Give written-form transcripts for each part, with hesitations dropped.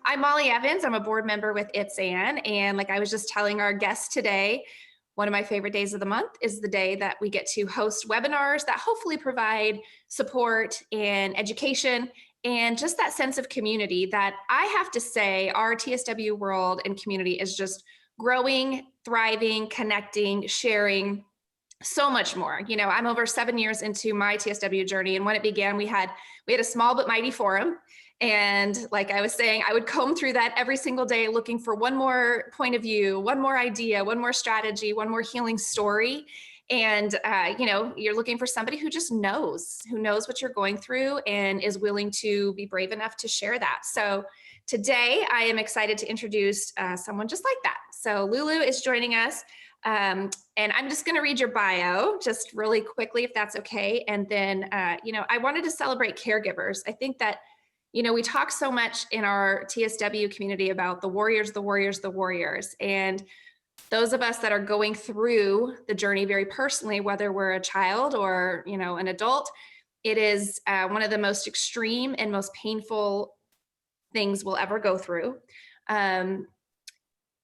I'm Molly Evans. I'm a board member with ITSAN. And like I was just telling our guest today, one of my favorite days of the month is the day that we get to host webinars that hopefully provide support and education and just that sense of community that I have to say our TSW world and community is just growing, thriving, connecting, sharing, so much more. You know, I'm over 7 years into my TSW journey. And when it began, we had a small but mighty forum. And like I was saying, I would comb through that every single day looking for one more point of view, one more idea, one more strategy, one more healing story. And, you're looking for somebody who just knows, what you're going through and is willing to be brave enough to share that. So today I am excited to introduce someone just like that. So Lulu is joining us. And I'm just going to read your bio just really quickly, if that's okay. And then, I wanted to celebrate caregivers. I think that, we talk so much in our TSW community about the warriors, the warriors, the warriors. And those of us that are going through the journey very personally, whether we're a child or, an adult, it is one of the most extreme and most painful things we'll ever go through. And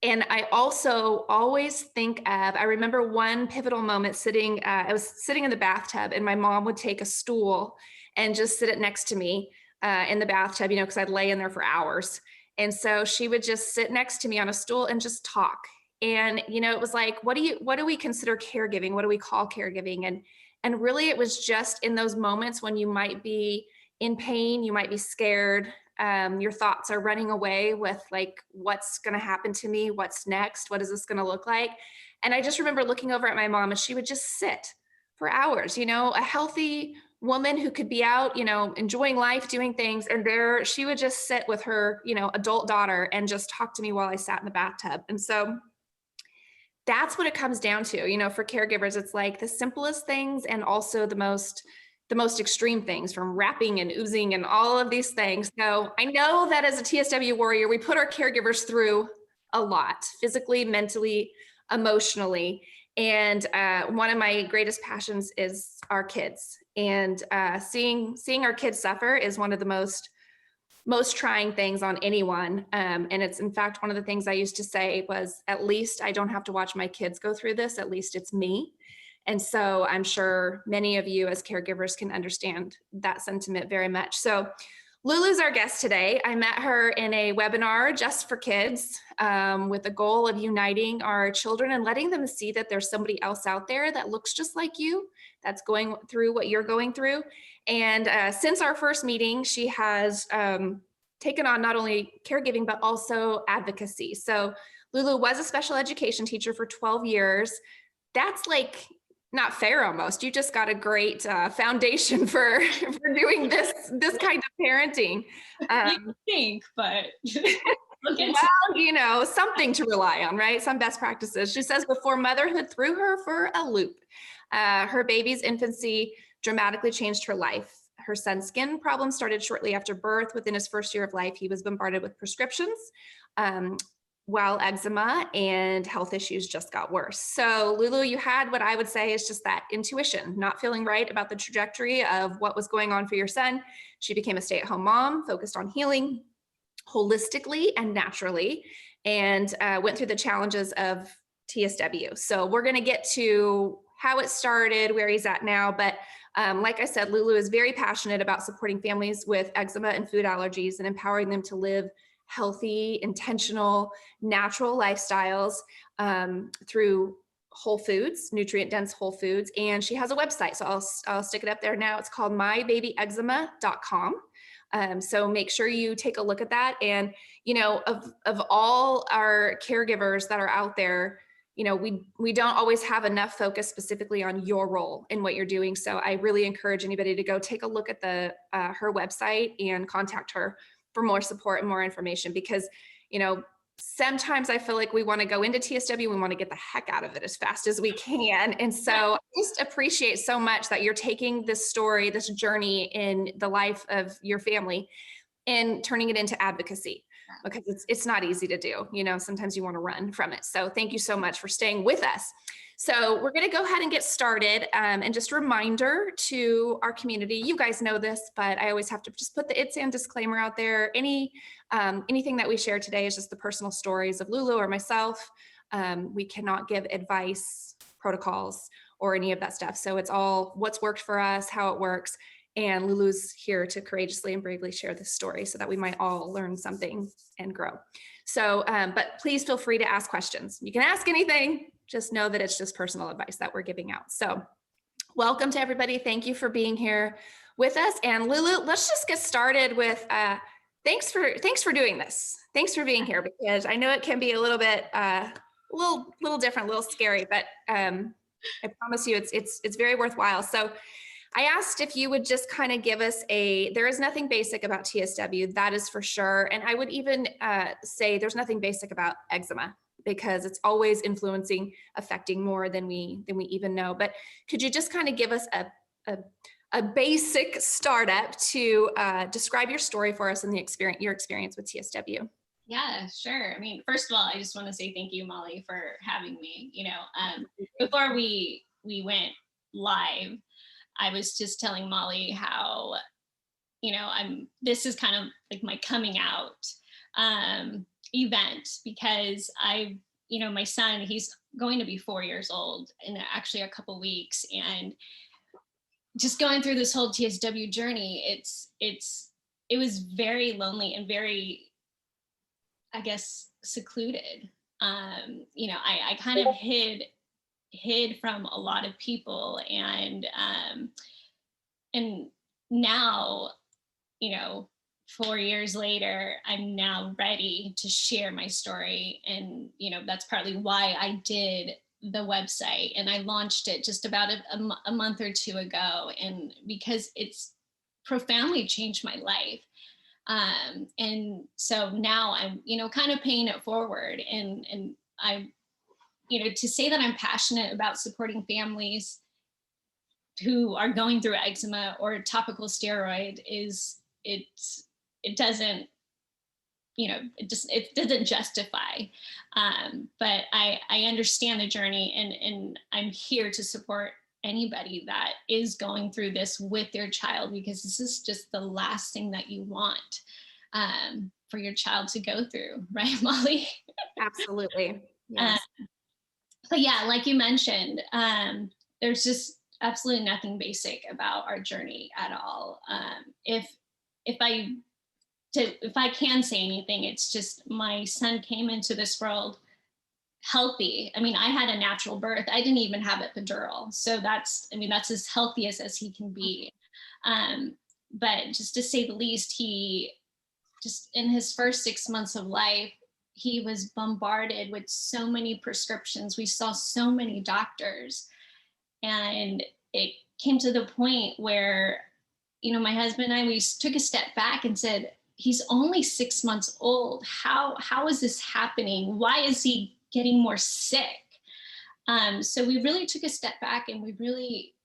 I also always think of, I remember one pivotal moment I was sitting in the bathtub and my mom would take a stool and just sit it next to me in the bathtub, because I'd lay in there for hours. And so she would just sit next to me on a stool and just talk. And, it was like, what do we consider caregiving? What do we call caregiving? And really it was just in those moments when you might be in pain, you might be scared, your thoughts are running away with like, what's going to happen to me? What's next? What is this going to look like? And I just remember looking over at my mom and she would just sit for hours, a healthy woman who could be out, enjoying life, doing things. And there she would just sit with her, adult daughter and just talk to me while I sat in the bathtub. And so that's what it comes down to, for caregivers. It's like the simplest things and also the most extreme things, from wrapping and oozing and all of these things. So I know that as a TSW warrior, we put our caregivers through a lot, physically, mentally, emotionally. And one of my greatest passions is our kids. And seeing our kids suffer is one of the most trying things on anyone. And it's in fact, one of the things I used to say was, at least I don't have to watch my kids go through this, at least it's me. And so I'm sure many of you as caregivers can understand that sentiment very much. So Lulu's our guest today. I met her in a webinar just for kids with the goal of uniting our children and letting them see that there's somebody else out there that looks just like you, that's going through what you're going through. And since our first meeting, she has taken on not only caregiving, but also advocacy. So Lulu was a special education teacher for 12 years. That's like not fair almost. You just got a great foundation for doing this kind of parenting. You think, but well, something to rely on, right? Some best practices. She says before motherhood threw her for a loop. Her baby's infancy dramatically changed her life. Her son's skin problems started shortly after birth. Within his first year of life, he was bombarded with prescriptions. While eczema and health issues just got worse. So Lulu, you had what I would say is just that intuition, not feeling right about the trajectory of what was going on for your son. She became a stay-at-home mom, focused on healing holistically and naturally, and went through the challenges of TSW. So we're going to get to how it started, where he's at now. But like I said, Lulu is very passionate about supporting families with eczema and food allergies and empowering them to live healthy, intentional, natural lifestyles through whole foods, nutrient-dense whole foods. And she has a website, so I'll stick it up there now. It's called mybabyeczema.com. So make sure you take a look at that. And, of all our caregivers that are out there, we don't always have enough focus specifically on your role in what you're doing. So I really encourage anybody to go take a look at her website and contact her for more support and more information, because, sometimes I feel like we want to go into TSW, we want to get the heck out of it as fast as we can. And so I just appreciate so much that you're taking this story, this journey in the life of your family and turning it into advocacy. because it's not easy to do. Sometimes you want to run from it. So thank you so much for staying with us. So we're going to go ahead and get started. And just a reminder to our community, you guys know this, but I always have to just put the ITSAN disclaimer out there. Anything that we share today is just the personal stories of Lulu or myself. We cannot give advice, protocols, or any of that stuff. So it's all what's worked for us, how it works. And Lulu's here to courageously and bravely share this story so that we might all learn something and grow. So, but please feel free to ask questions. You can ask anything, just know that it's just personal advice that we're giving out. So welcome to everybody. Thank you for being here with us. And Lulu, let's just get started with, thanks for doing this. Thanks for being here, because I know it can be a little bit, little different, a little scary, but I promise you it's very worthwhile. So I asked if you would just kind of give us there is nothing basic about TSW, that is for sure. And I would even say there's nothing basic about eczema, because it's always affecting more than we even know. But could you just kind of give us a basic startup to describe your story for us and your experience with TSW? Yeah, sure. I mean, first of all, I just want to say thank you, Molly, for having me. Before we went live, I was just telling Molly how, this is kind of like my coming out event, because my son, he's going to be 4 years old in actually a couple weeks, and just going through this whole TSW journey, it was very lonely and very, I guess, secluded. I kind of hid from a lot of people, and now, 4 years later, I'm now ready to share my story. And that's partly why I did the website, and I launched it just about a month or two ago, and because it's profoundly changed my life. And so now I'm, kind of paying it forward, and I, to say that I'm passionate about supporting families who are going through eczema or topical steroid it doesn't justify. But I understand the journey, and I'm here to support anybody that is going through this with their child, because this is just the last thing that you want for your child to go through, right, Molly? Absolutely. Yes. But yeah, like you mentioned, there's just absolutely nothing basic about our journey at all. If I can say anything, it's just my son came into this world healthy. I mean, I had a natural birth. I didn't even have epidural. So that's as healthy as he can be. But just to say the least, he just in his first 6 months of life, he was bombarded with so many prescriptions. We saw so many doctors, and it came to the point where, my husband and I, we took a step back and said, he's only 6 months old. How is this happening? Why is he getting more sick? So we really took a step back, and we really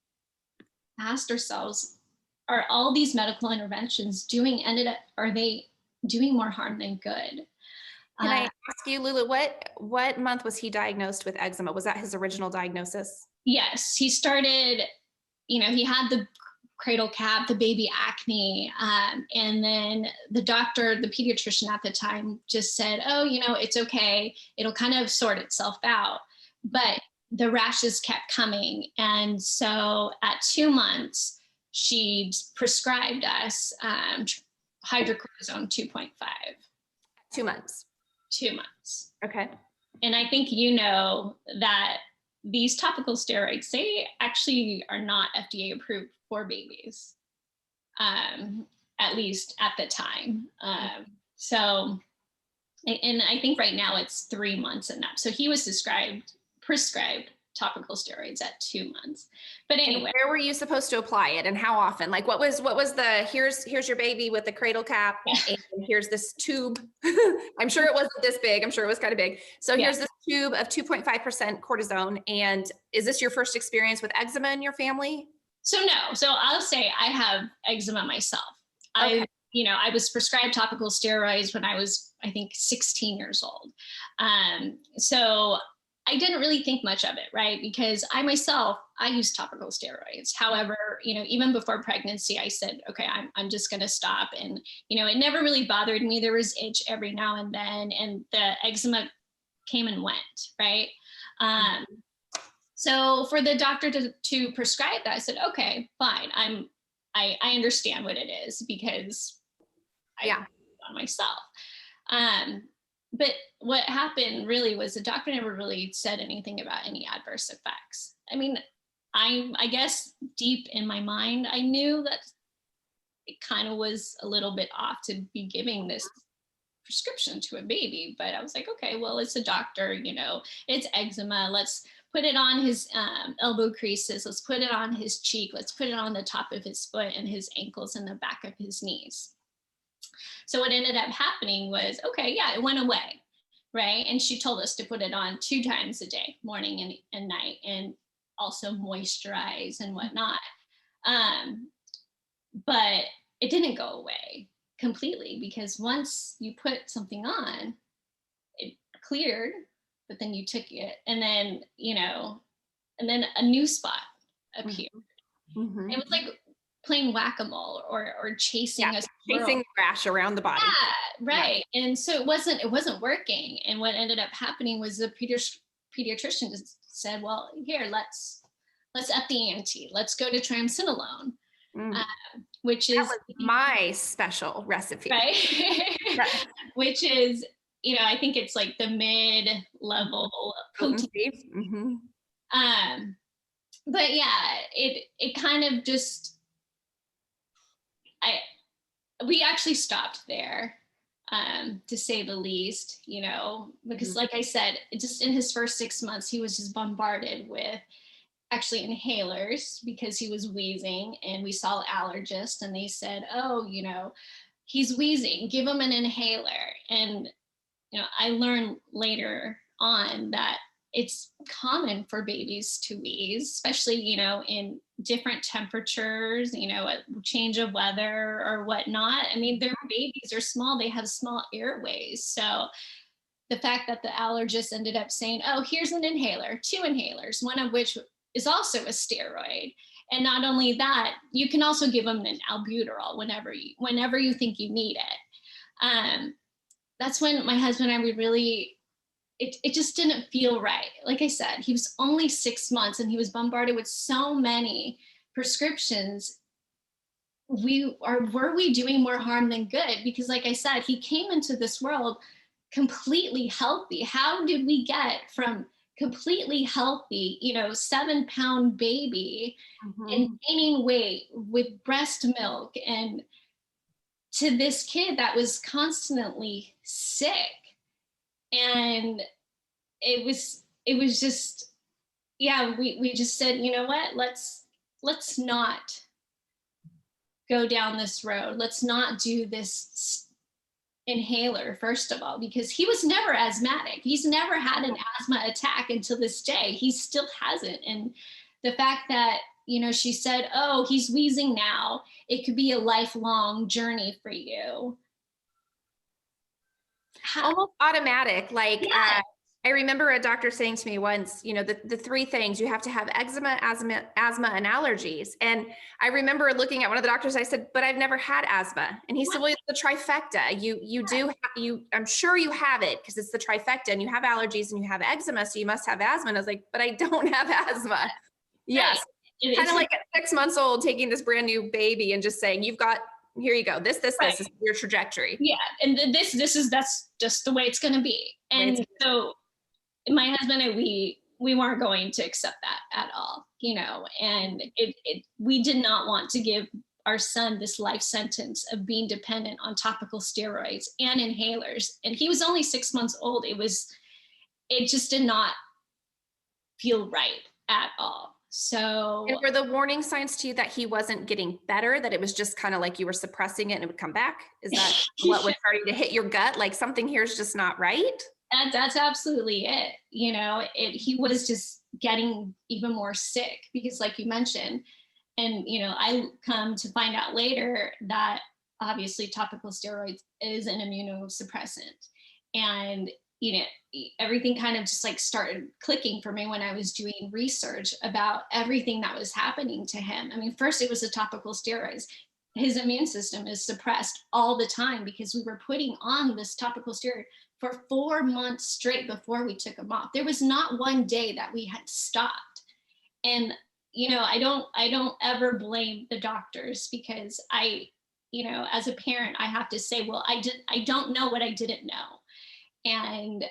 asked ourselves, are all these medical interventions are they doing more harm than good? Can I ask you, Lulu, what month was he diagnosed with eczema? Was that his original diagnosis? Yes, he started, he had the cradle cap, the baby acne, and then the pediatrician at the time just said, oh, it's okay. It'll kind of sort itself out. But the rashes kept coming. And so at 2 months, she prescribed us hydrocortisone 2.5. 2 months. 2 months. Okay. And I think that these topical steroids, they actually are not FDA approved for babies, at least at the time. So, and I think right now it's 3 months and up. So he was prescribed topical steroids at 2 months. But anyway, and where were you supposed to apply it, and how often? Like, what was the here's your baby with the cradle cap, and here's this tube. I'm sure it wasn't this big. I'm sure it was kind of big. So here's this tube of 2.5% cortisone. And is this your first experience with eczema in your family? So no. So I'll say I have eczema myself. Okay. I was prescribed topical steroids when I was, I think, 16 years old. So I didn't really think much of it, right? Because I use topical steroids. However, even before pregnancy, I said, okay, I'm just going to stop. And, it never really bothered me. There was itch every now and then, and the eczema came and went, right? So for the doctor to prescribe that, I said, okay, fine. I understand what it is because I on myself. But what happened really was the doctor never really said anything about any adverse effects. I mean, I guess deep in my mind, I knew that it kind of was a little bit off to be giving this prescription to a baby, but I was like, okay, well, it's a doctor, it's eczema. Let's put it on his elbow creases. Let's put it on his cheek. Let's put it on the top of his foot and his ankles and the back of his knees. So what ended up happening was, okay, yeah, it went away, right? And she told us to put it on 2 times a day, morning and night, and also moisturize and whatnot. But it didn't go away completely, because once you put something on, it cleared, but then you took it, and then, and then a new spot appeared. Mm-hmm. It was like playing whack-a-mole or chasing a squirrel. Chasing rash around the body. Yeah, right. Yeah. And so it wasn't working. And what ended up happening was the pediatrician just said, well, here, let's up the ante. Let's go to triamcinolone, which is my special recipe. Right. Which is, I think it's like the mid-level potency. Mm-hmm. But yeah, it kind of just, we actually stopped there, to say the least, because like I said, just in his first 6 months, he was just bombarded with actually inhalers because he was wheezing, and we saw allergists and they said, oh, he's wheezing, give him an inhaler. And, I learned later on that it's common for babies to wheeze, especially, in different temperatures, a change of weather or whatnot. I mean, their babies are small, they have small airways. So the fact that the allergist ended up saying, oh, here's an inhaler, 2 inhalers, one of which is also a steroid. And not only that, you can also give them an albuterol whenever you think you need it. That's when my husband and I it just didn't feel right. Like I said, he was only 6 months and he was bombarded with so many prescriptions. Were we doing more harm than good? Because like I said, he came into this world completely healthy. How did we get from completely healthy, 7-pound baby and gaining weight with breast milk and to this kid that was constantly sick? And it was just, yeah, we just said, you know what, let's not go down this road. Let's not do this inhaler, first of all, because he was never asthmatic. He's never had an asthma attack until this day. He still hasn't. And the fact that, she said, oh, he's wheezing now, it could be a lifelong journey for you. Almost automatic. Like, yeah. I remember a doctor saying to me once, the 3 things: you have to have eczema, asthma, and allergies. And I remember looking at one of the doctors, I said, but I've never had asthma. And he said, well, it's the trifecta. I'm sure you have it because it's the trifecta, and you have allergies and you have eczema, so you must have asthma. And I was like, but I don't have asthma. Yes. Kind of like at 6 months old, taking this brand new baby and just saying, here you go. This is your trajectory. Yeah. And that's just the way it's going to be. And so my husband and we weren't going to accept that at all, and we did not want to give our son this life sentence of being dependent on topical steroids and inhalers. And he was only 6 months old. It just did not feel right at all. So, and were the warning signs to you that he wasn't getting better, that it was just kind of like you were suppressing it and it would come back? Is that what was starting to hit your gut? Like something here is just not right? That's absolutely it. He was just getting even more sick because, like you mentioned, and, I come to find out later that obviously topical steroids is an immunosuppressant. And, everything kind of just like started clicking for me when I was doing research about everything that was happening to him. I mean, first it was the topical steroids. His immune system is suppressed all the time because we were putting on this topical steroid for 4 months straight before we took him off. There was not one day that we had stopped. And, I don't ever blame the doctors, because as a parent, I have to say, well, I don't know what I didn't know. And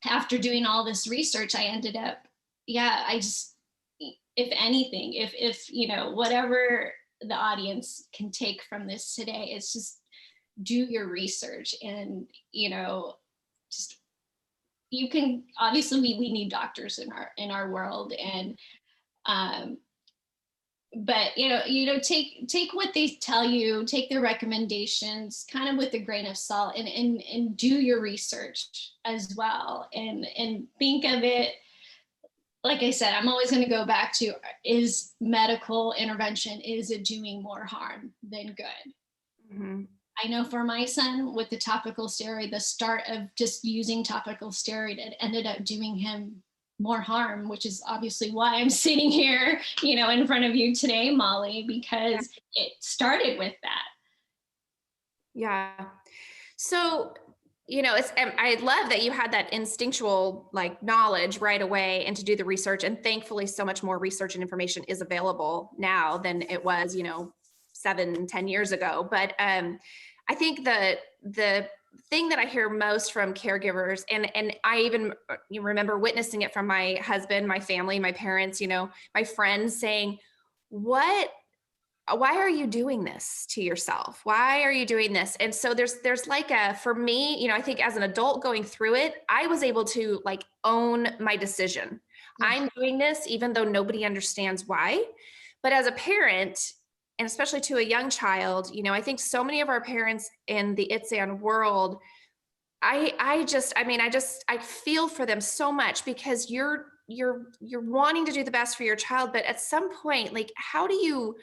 after doing all this research, I ended up, if anything, if whatever the audience can take from this today, it's just do your research. And just, you can, obviously we need doctors in our world, and but take what they tell you, take their recommendations kind of with a grain of salt, and do your research as well, and think of it, like I said, I'm always going to go back to, is medical intervention, is it doing more harm than good? Mm-hmm. I know for my son with the topical steroid, the start of just using topical steroid, it ended up doing him more harm, which is obviously why I'm sitting here, in front of you today, Molly, because it started with that. Yeah. So, I love that you had that instinctual knowledge right away and to do the research. And thankfully, so much more research and information is available now than it was, 7-10 years ago. But I think the thing that I hear most from caregivers, and I even remember witnessing it from my husband, my family, my parents, my friends saying, why are you doing this to yourself? Why are you doing this? And so there's for me, I think as an adult going through it, I was able to own my decision. Mm-hmm. I'm doing this even though nobody understands why. But as a parent, and especially to a young child, I think so many of our parents in the ITSAN world, I feel for them so much, because you're wanting to do the best for your child, but at some point, how do you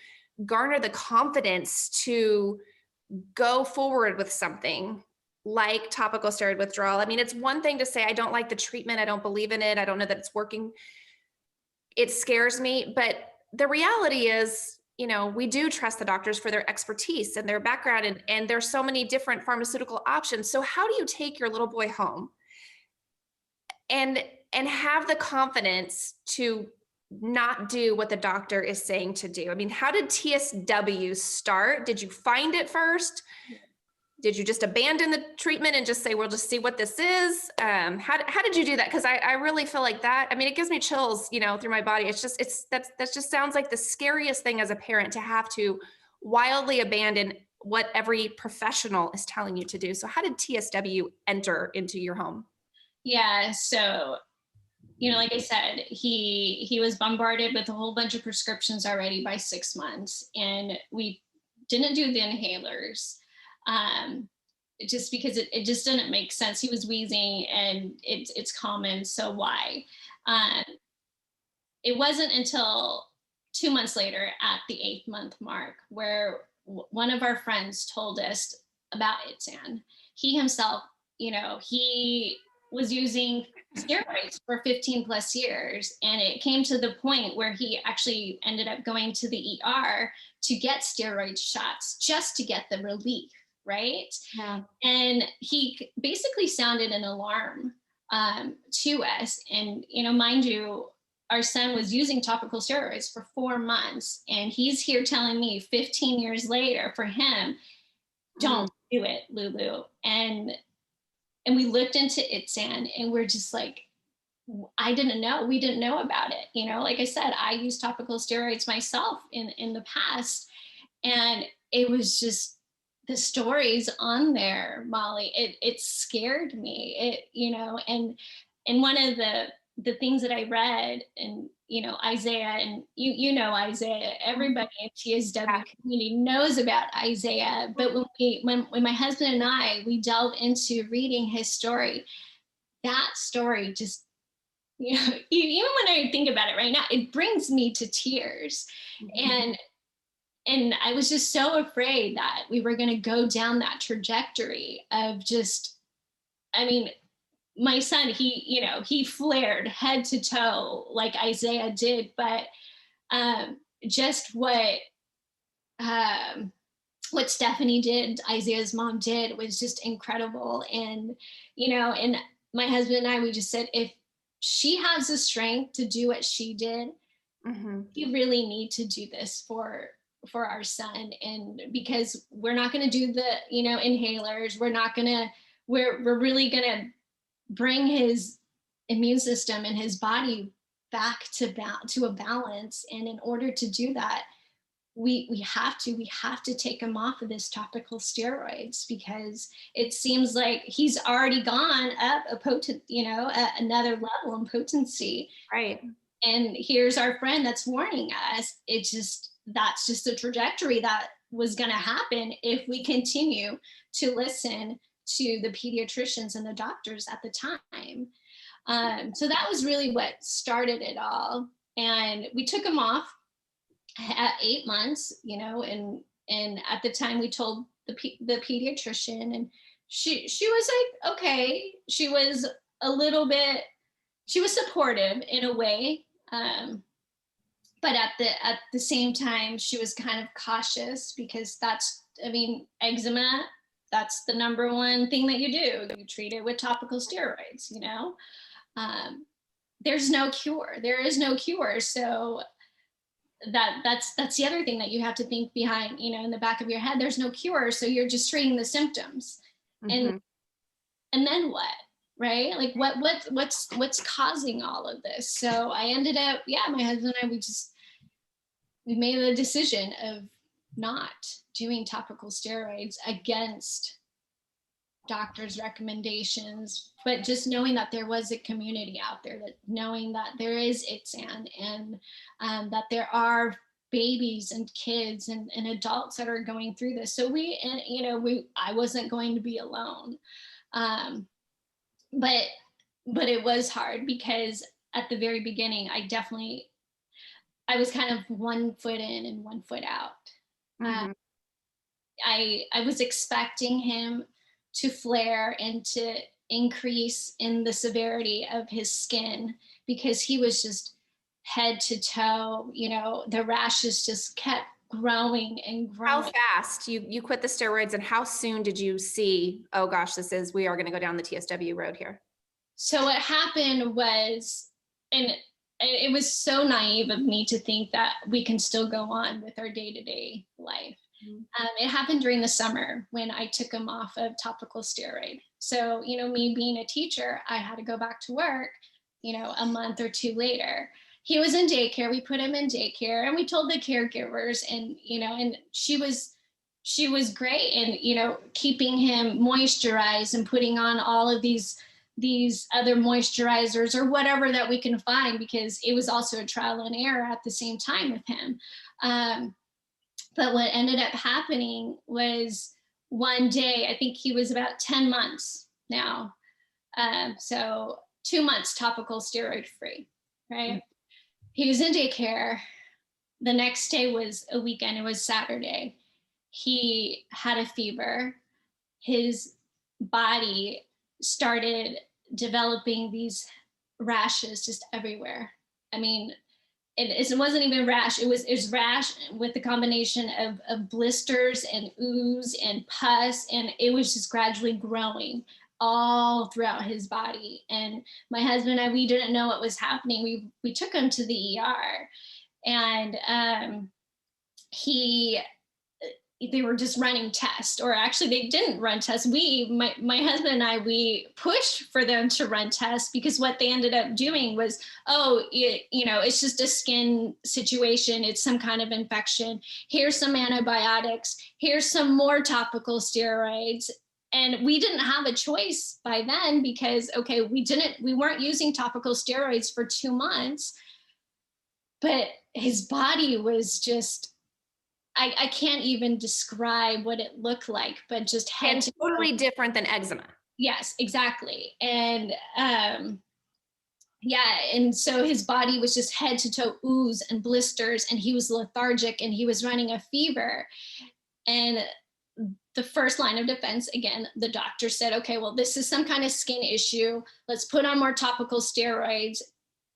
garner the confidence to go forward with something like topical steroid withdrawal? I mean, it's one thing to say, I don't like the treatment, I don't believe in it, I don't know that it's working, it scares me, but the reality is, we do trust the doctors for their expertise and their background, and there's so many different pharmaceutical options. So how do you take your little boy home and have the confidence to not do what the doctor is saying to do? I mean, how did TSW start? Did you find it first? Did you just abandon the treatment and just say, we'll just see what this is? How did you do that? Because I really feel like that. I mean, it gives me chills, through my body. That just sounds like the scariest thing as a parent, to have to wildly abandon what every professional is telling you to do. So how did TSW enter into your home? Yeah. So, like I said, he was bombarded with a whole bunch of prescriptions already by 6 months, and we didn't do the inhalers. Just because it just didn't make sense. He was wheezing, and it's common, so why? It wasn't until 2 months later, at the 8th month mark, where one of our friends told us about ITSAN. He himself, he was using steroids for 15 plus years, and it came to the point where he actually ended up going to the ER to get steroid shots just to get the relief. Right. Yeah. And he basically sounded an alarm to us. And, mind you, our son was using topical steroids for 4 months, and he's here telling me 15 years later, for him, don't do it, Lulu. And we looked into ITSAN, and we're just like, we didn't know about it. Like I said, I used topical steroids myself in the past, and it was just, the stories on there, Molly, it scared me. And one of the things that I read, and Isaiah, and Isaiah, everybody in TSW community knows about Isaiah. But when my husband and we delve into reading his story, that story just, even when I think about it right now, it brings me to tears. Mm-hmm. And and I was just so afraid that we were going to go down that trajectory of just, I mean, my son, he flared head to toe like Isaiah did, but just what Stephanie did, Isaiah's mom did, was just incredible. And, and my husband and I, we just said, if she has the strength to do what she did, we really need to do this for our son. And because we're not going to do the, inhalers, we're really going to bring his immune system and his body back to a balance. And in order to do that, we have to take him off of this topical steroids, because it seems like he's already gone up another level in potency. Right. And here's our friend that's warning us. That's just the trajectory that was going to happen if we continue to listen to the pediatricians and the doctors at the time. So that was really what started it all. And we took him off at 8 months, and at the time we told the pediatrician, and she was like, okay. She was supportive in a way. But at the same time, she was kind of cautious, because eczema, that's the number one thing that you do. You treat it with topical steroids, there's no cure. There is no cure. So that's the other thing that you have to think behind, in the back of your head. There's no cure. So you're just treating the symptoms. And then what? Right? Like what's causing all of this? So I ended up, my husband and I, we made the decision of not doing topical steroids against doctors' recommendations, but just knowing that there was a community out there, knowing that there is ITSAN, and that there are babies and kids and adults that are going through this. So I wasn't going to be alone. But it was hard, because at the very beginning, I was kind of 1 foot in and 1 foot out. I was expecting him to flare and to increase in the severity of his skin, because he was just head to toe, the rashes just kept growing and growing. How fast you quit the steroids, and how soon did you see, oh gosh, we are going to go down the TSW road here? So what happened was, and it was so naive of me to think that we can still go on with our day-to-day life. It happened during the summer when I took him off of topical steroid. So, me being a teacher, I had to go back to work, a month or two later. He was in daycare. We put him in daycare, and we told the caregivers, and, and she was great. And, keeping him moisturized and putting on all of these other moisturizers or whatever that we can find, because it was also a trial and error at the same time with him. But what ended up happening was, one day, I think he was about 10 months now. So 2 months topical steroid free, right? He was in daycare. The next day was a weekend. It was Saturday. He had a fever. His body started developing these rashes just everywhere. I mean, it wasn't even rash. It was rash with the combination of blisters and ooze and pus, and it was just gradually growing all throughout his body. And my husband and I, we didn't know what was happening. We took him to the ER, and they were just running tests, or actually they didn't run tests. My husband and I, we pushed for them to run tests, because what they ended up doing was, it's just a skin situation. It's some kind of infection. Here's some antibiotics. Here's some more topical steroids. And we didn't have a choice by then, because, we weren't using topical steroids for 2 months, but his body was just, I can't even describe what it looked like, but just totally different than eczema. Yes, exactly. And Yeah, and so his body was just head to toe ooze and blisters, and he was lethargic, and he was running a fever. And the first line of defense, again, the doctor said, okay, well, this is some kind of skin issue. Let's put on more topical steroids.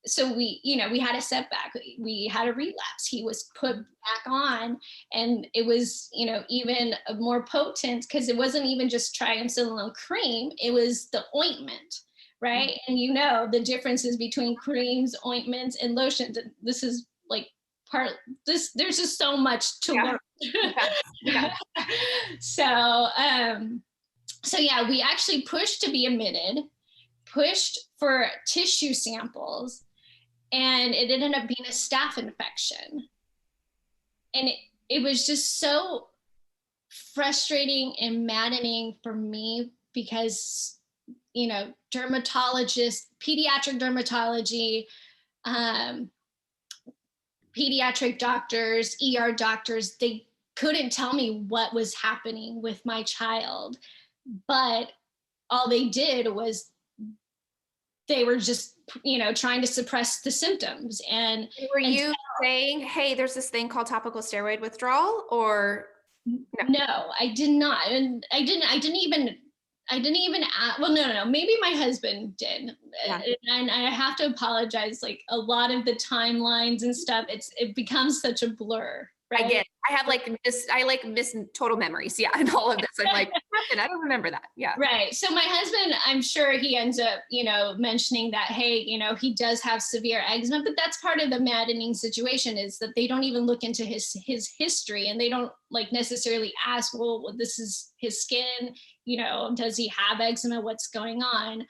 So we had a setback. We had a relapse. He was put back on, and it was, even more potent, because it wasn't even just triamcinolone cream. It was the ointment, right? And the differences between creams, ointments, and lotions. This is like there's just so much to learn. Yeah. So yeah, we actually pushed to be admitted, pushed for tissue samples, and it ended up being a staph infection. And it was just so frustrating and maddening for me, because, dermatologists, pediatric dermatology, pediatric doctors, ER doctors, they couldn't tell me what was happening with my child. But all they did was they were just, trying to suppress the symptoms. And were you saying, hey, there's this thing called topical steroid withdrawal, or? No, I did not. And I didn't even well, no. Maybe my husband did. Yeah. And I have to apologize. Like, a lot of the timelines and stuff, it becomes such a blur. Right? I get it. I miss total memories. Yeah. And all of this. I'm like, I don't remember that. Yeah. Right. So my husband, I'm sure he ends up, mentioning that, hey, he does have severe eczema, but that's part of the maddening situation, is that they don't even look into his history, and they don't necessarily ask, well, this is his skin, does he have eczema? What's going on?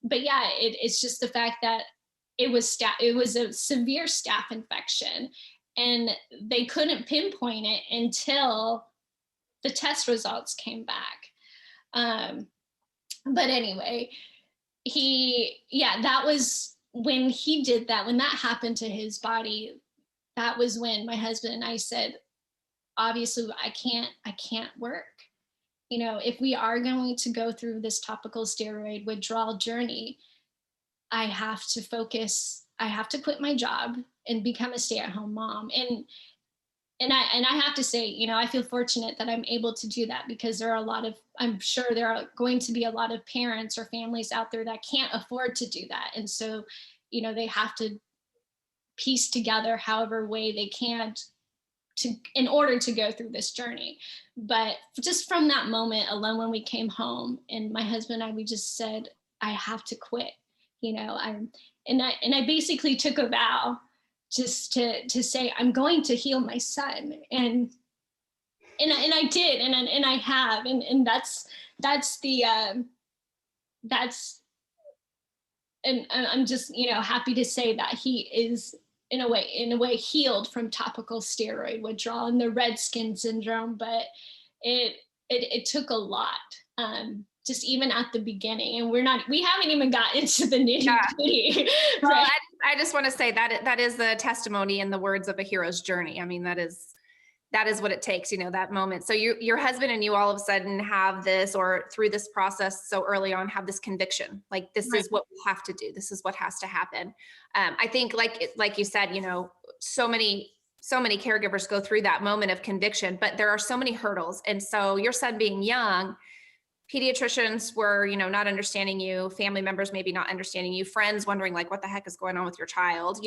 But yeah, it's just the fact that it was a severe staph infection. And they couldn't pinpoint it until the test results came back. But anyway, that was when he did that, when that happened to his body. That was when my husband and I said, obviously, I can't work. If we are going to go through this topical steroid withdrawal journey, I have to focus. I have to quit my job and become a stay-at-home mom. And I have to say, I feel fortunate that I'm able to do that, because I'm sure there are going to be a lot of parents or families out there that can't afford to do that. And so, they have to piece together however way they can in order to go through this journey. But just from that moment alone, when we came home, and my husband and I, we just said, I have to quit. I basically took a vow just to say, I'm going to heal my son. And I did, and I have, and and I'm just, happy to say that he is in a way healed from topical steroid withdrawal and the red skin syndrome. But it took a lot, just even at the beginning, and we haven't even got into the nitty-gritty. Yeah. Well, I just want to say that is the testimony in the words of a hero's journey. I mean, that is what it takes, that moment. So your husband and you all of a sudden have this, or through this process so early on, have this conviction, like, this is what we have to do. This is what has to happen. I think like you said, so many caregivers go through that moment of conviction, but there are so many hurdles. And so your son being young, pediatricians were, not understanding you, family members maybe not understanding you, friends wondering, like, what the heck is going on with your child?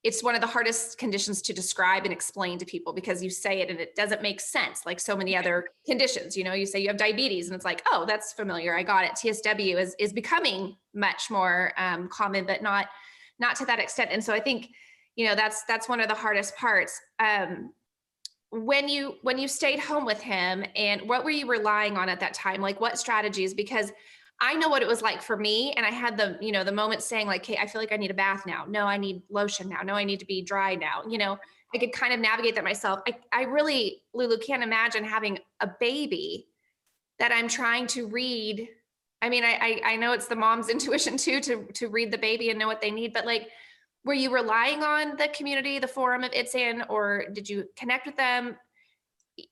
It's one of the hardest conditions to describe and explain to people, because you say it and it doesn't make sense, like so many other conditions. You say you have diabetes, and it's like, oh, that's familiar, I got it. TSW is becoming much more common, but not to that extent. And so I think, that's one of the hardest parts. When you stayed home with him, and what were you relying on at that time? Like, what strategies? Because I know what it was like for me, and I had the moment saying, like, hey, I feel like I need a bath now. No, I need lotion now. No, I need to be dry now. I could kind of navigate that myself. I really, Lulu, can't imagine having a baby that I'm trying to read. I mean, I know it's the mom's intuition too, to read the baby and know what they need, but like, were you relying on the community, the forum of ITSAN, or did you connect with them?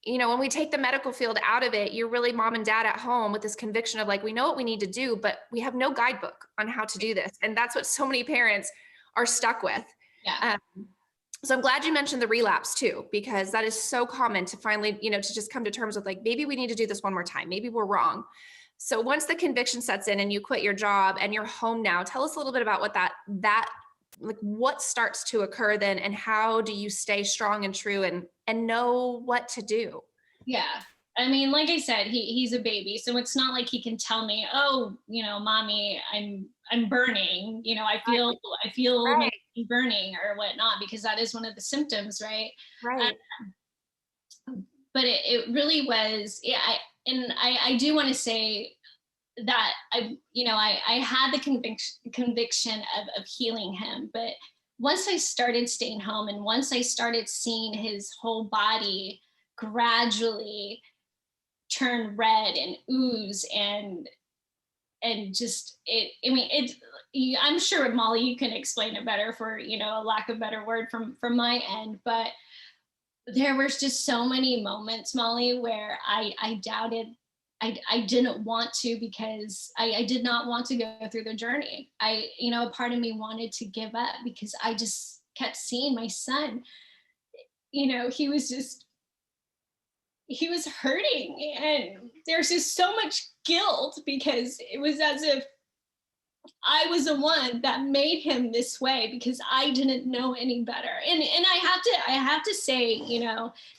you know, when we take the medical field out of it, you're really mom and dad at home with this conviction of like, we know what we need to do, but we have no guidebook on how to do this. And that's what so many parents are stuck with. Yeah. So I'm glad you mentioned the relapse too, because that is so common to finally, you know, to just come to terms with like, maybe we need to do this one more time. Maybe we're wrong. So once the conviction sets in and you quit your job and you're home now, tell us a little bit about what that like what starts to occur then, and how do you stay strong and true and know what to do? Yeah. I mean, like I said, he's a baby, so it's not like he can tell me, "Oh, mommy, I'm burning." I feel Right, maybe burning or whatnot, because that is one of the symptoms, right? Uh, right, but it really was, yeah. I do want to say that I had the conviction of healing him, but once I started staying home and once I started seeing his whole body gradually turn red and ooze and just I'm sure, Molly, you can explain it better, for a lack of better word from my end, but there was just so many moments, Molly, where I doubted. I didn't want to, because I did not want to go through the journey. A part of me wanted to give up, because I just kept seeing my son. He was hurting, and there's just so much guilt, because it was as if I was the one that made him this way, because I didn't know any better. And I have to say,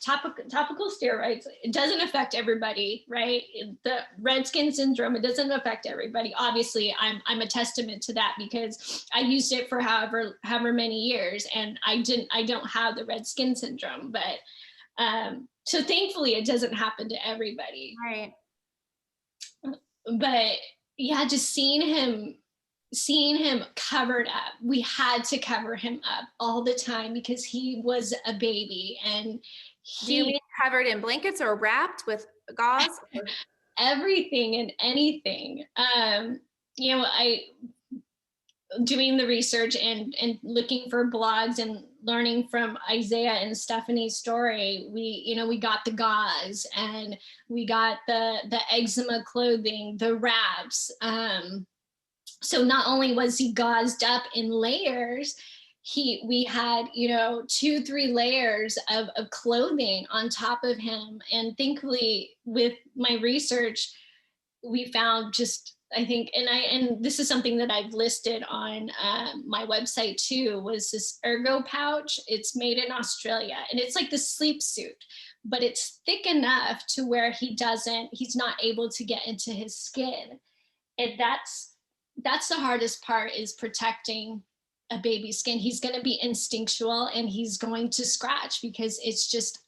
topical steroids, it doesn't affect everybody, right? The red skin syndrome, it doesn't affect everybody. Obviously, I'm a testament to that, because I used it for however many years, and I don't have the red skin syndrome, but so thankfully it doesn't happen to everybody. right. But yeah, just seeing him covered up. We had to cover him up all the time, because he was a baby, and Do you mean covered in blankets or wrapped with gauze? everything and anything. I doing the research and looking for blogs and learning from Isaiah and Stephanie's story, we got the gauze, and we got the eczema clothing, the wraps. So not only was he gauzed up in layers, we had 2-3 layers of clothing on top of him. And thankfully, with my research, we found, just I think, and this is something that I've listed on my website too, was this ergo pouch. It's made in Australia, and it's like the sleep suit, but it's thick enough to where he's not able to get into his skin. And that's the hardest part, is protecting a baby's skin. He's going to be instinctual, and he's going to scratch, because it's just,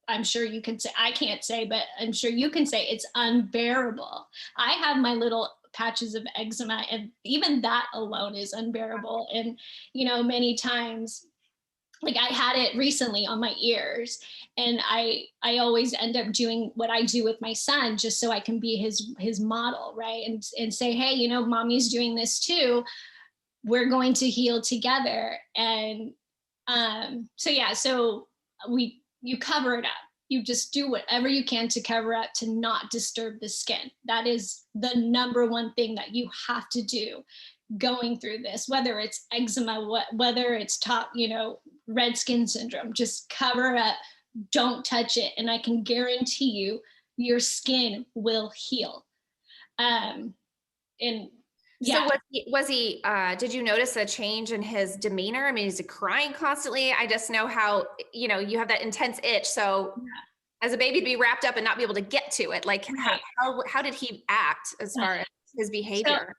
I'm sure you can say, I can't say, but I'm sure you can say, it's unbearable. I have my little patches of eczema, and even that alone is unbearable. And, many times, like I had it recently on my ears, and I always end up doing what I do with my son, just so I can be his model, right? And say, hey, mommy's doing this too. We're going to heal together. And so you cover it up. You just do whatever you can to cover up, to not disturb the skin. That is the number one thing that you have to do going through this, whether it's eczema, whether it's red skin syndrome. Just cover up, don't touch it, and I can guarantee you your skin will heal. And yeah. So was he did you notice a change in his demeanor? I mean, is he crying constantly? I just know how, you have that intense itch. So as a baby, to be wrapped up and not be able to get to it, like Right. how did he act as far as his behavior?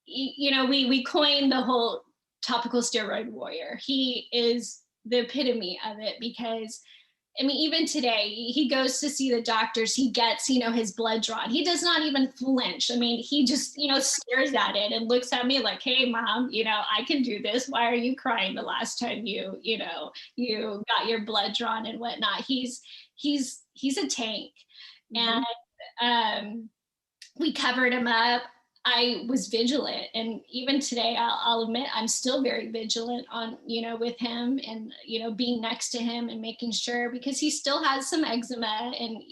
So, we coined the whole topical steroid warrior. He is the epitome of it, because even today, he goes to see the doctors, he gets, his blood drawn. He does not even flinch. He just, stares at it and looks at me like, hey, mom, I can do this. Why are you crying the last time you got your blood drawn and whatnot? He's a tank. Mm-hmm. And we covered him up. I was vigilant. And even today, I'll admit, I'm still very vigilant on, with him and, being next to him and making sure, because he still has some eczema and,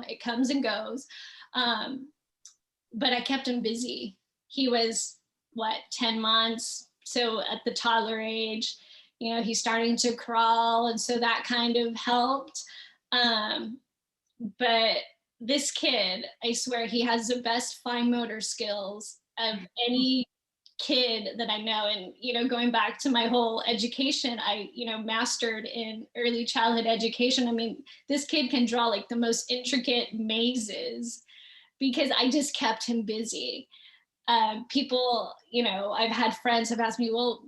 it comes and goes. But I kept him busy. He was 10 months. So at the toddler age, he's starting to crawl. And so that kind of helped. But this kid, I swear, he has the best fine motor skills of any kid that I know. And, going back to my whole education, I, mastered in early childhood education. I mean, this kid can draw like the most intricate mazes because I just kept him busy. People, I've had friends have asked me, well,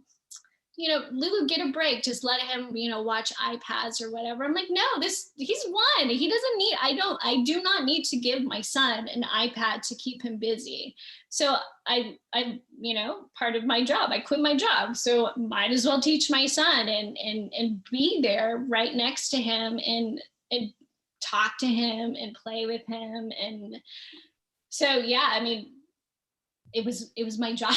Lulu, get a break. Just let him, watch iPads or whatever. I'm like, no, he's one. He doesn't need, I do not need to give my son an iPad to keep him busy. So I, part of my job, I quit my job. So might as well teach my son and be there right next to him and talk to him and play with him. And so, yeah, I mean, it was my job.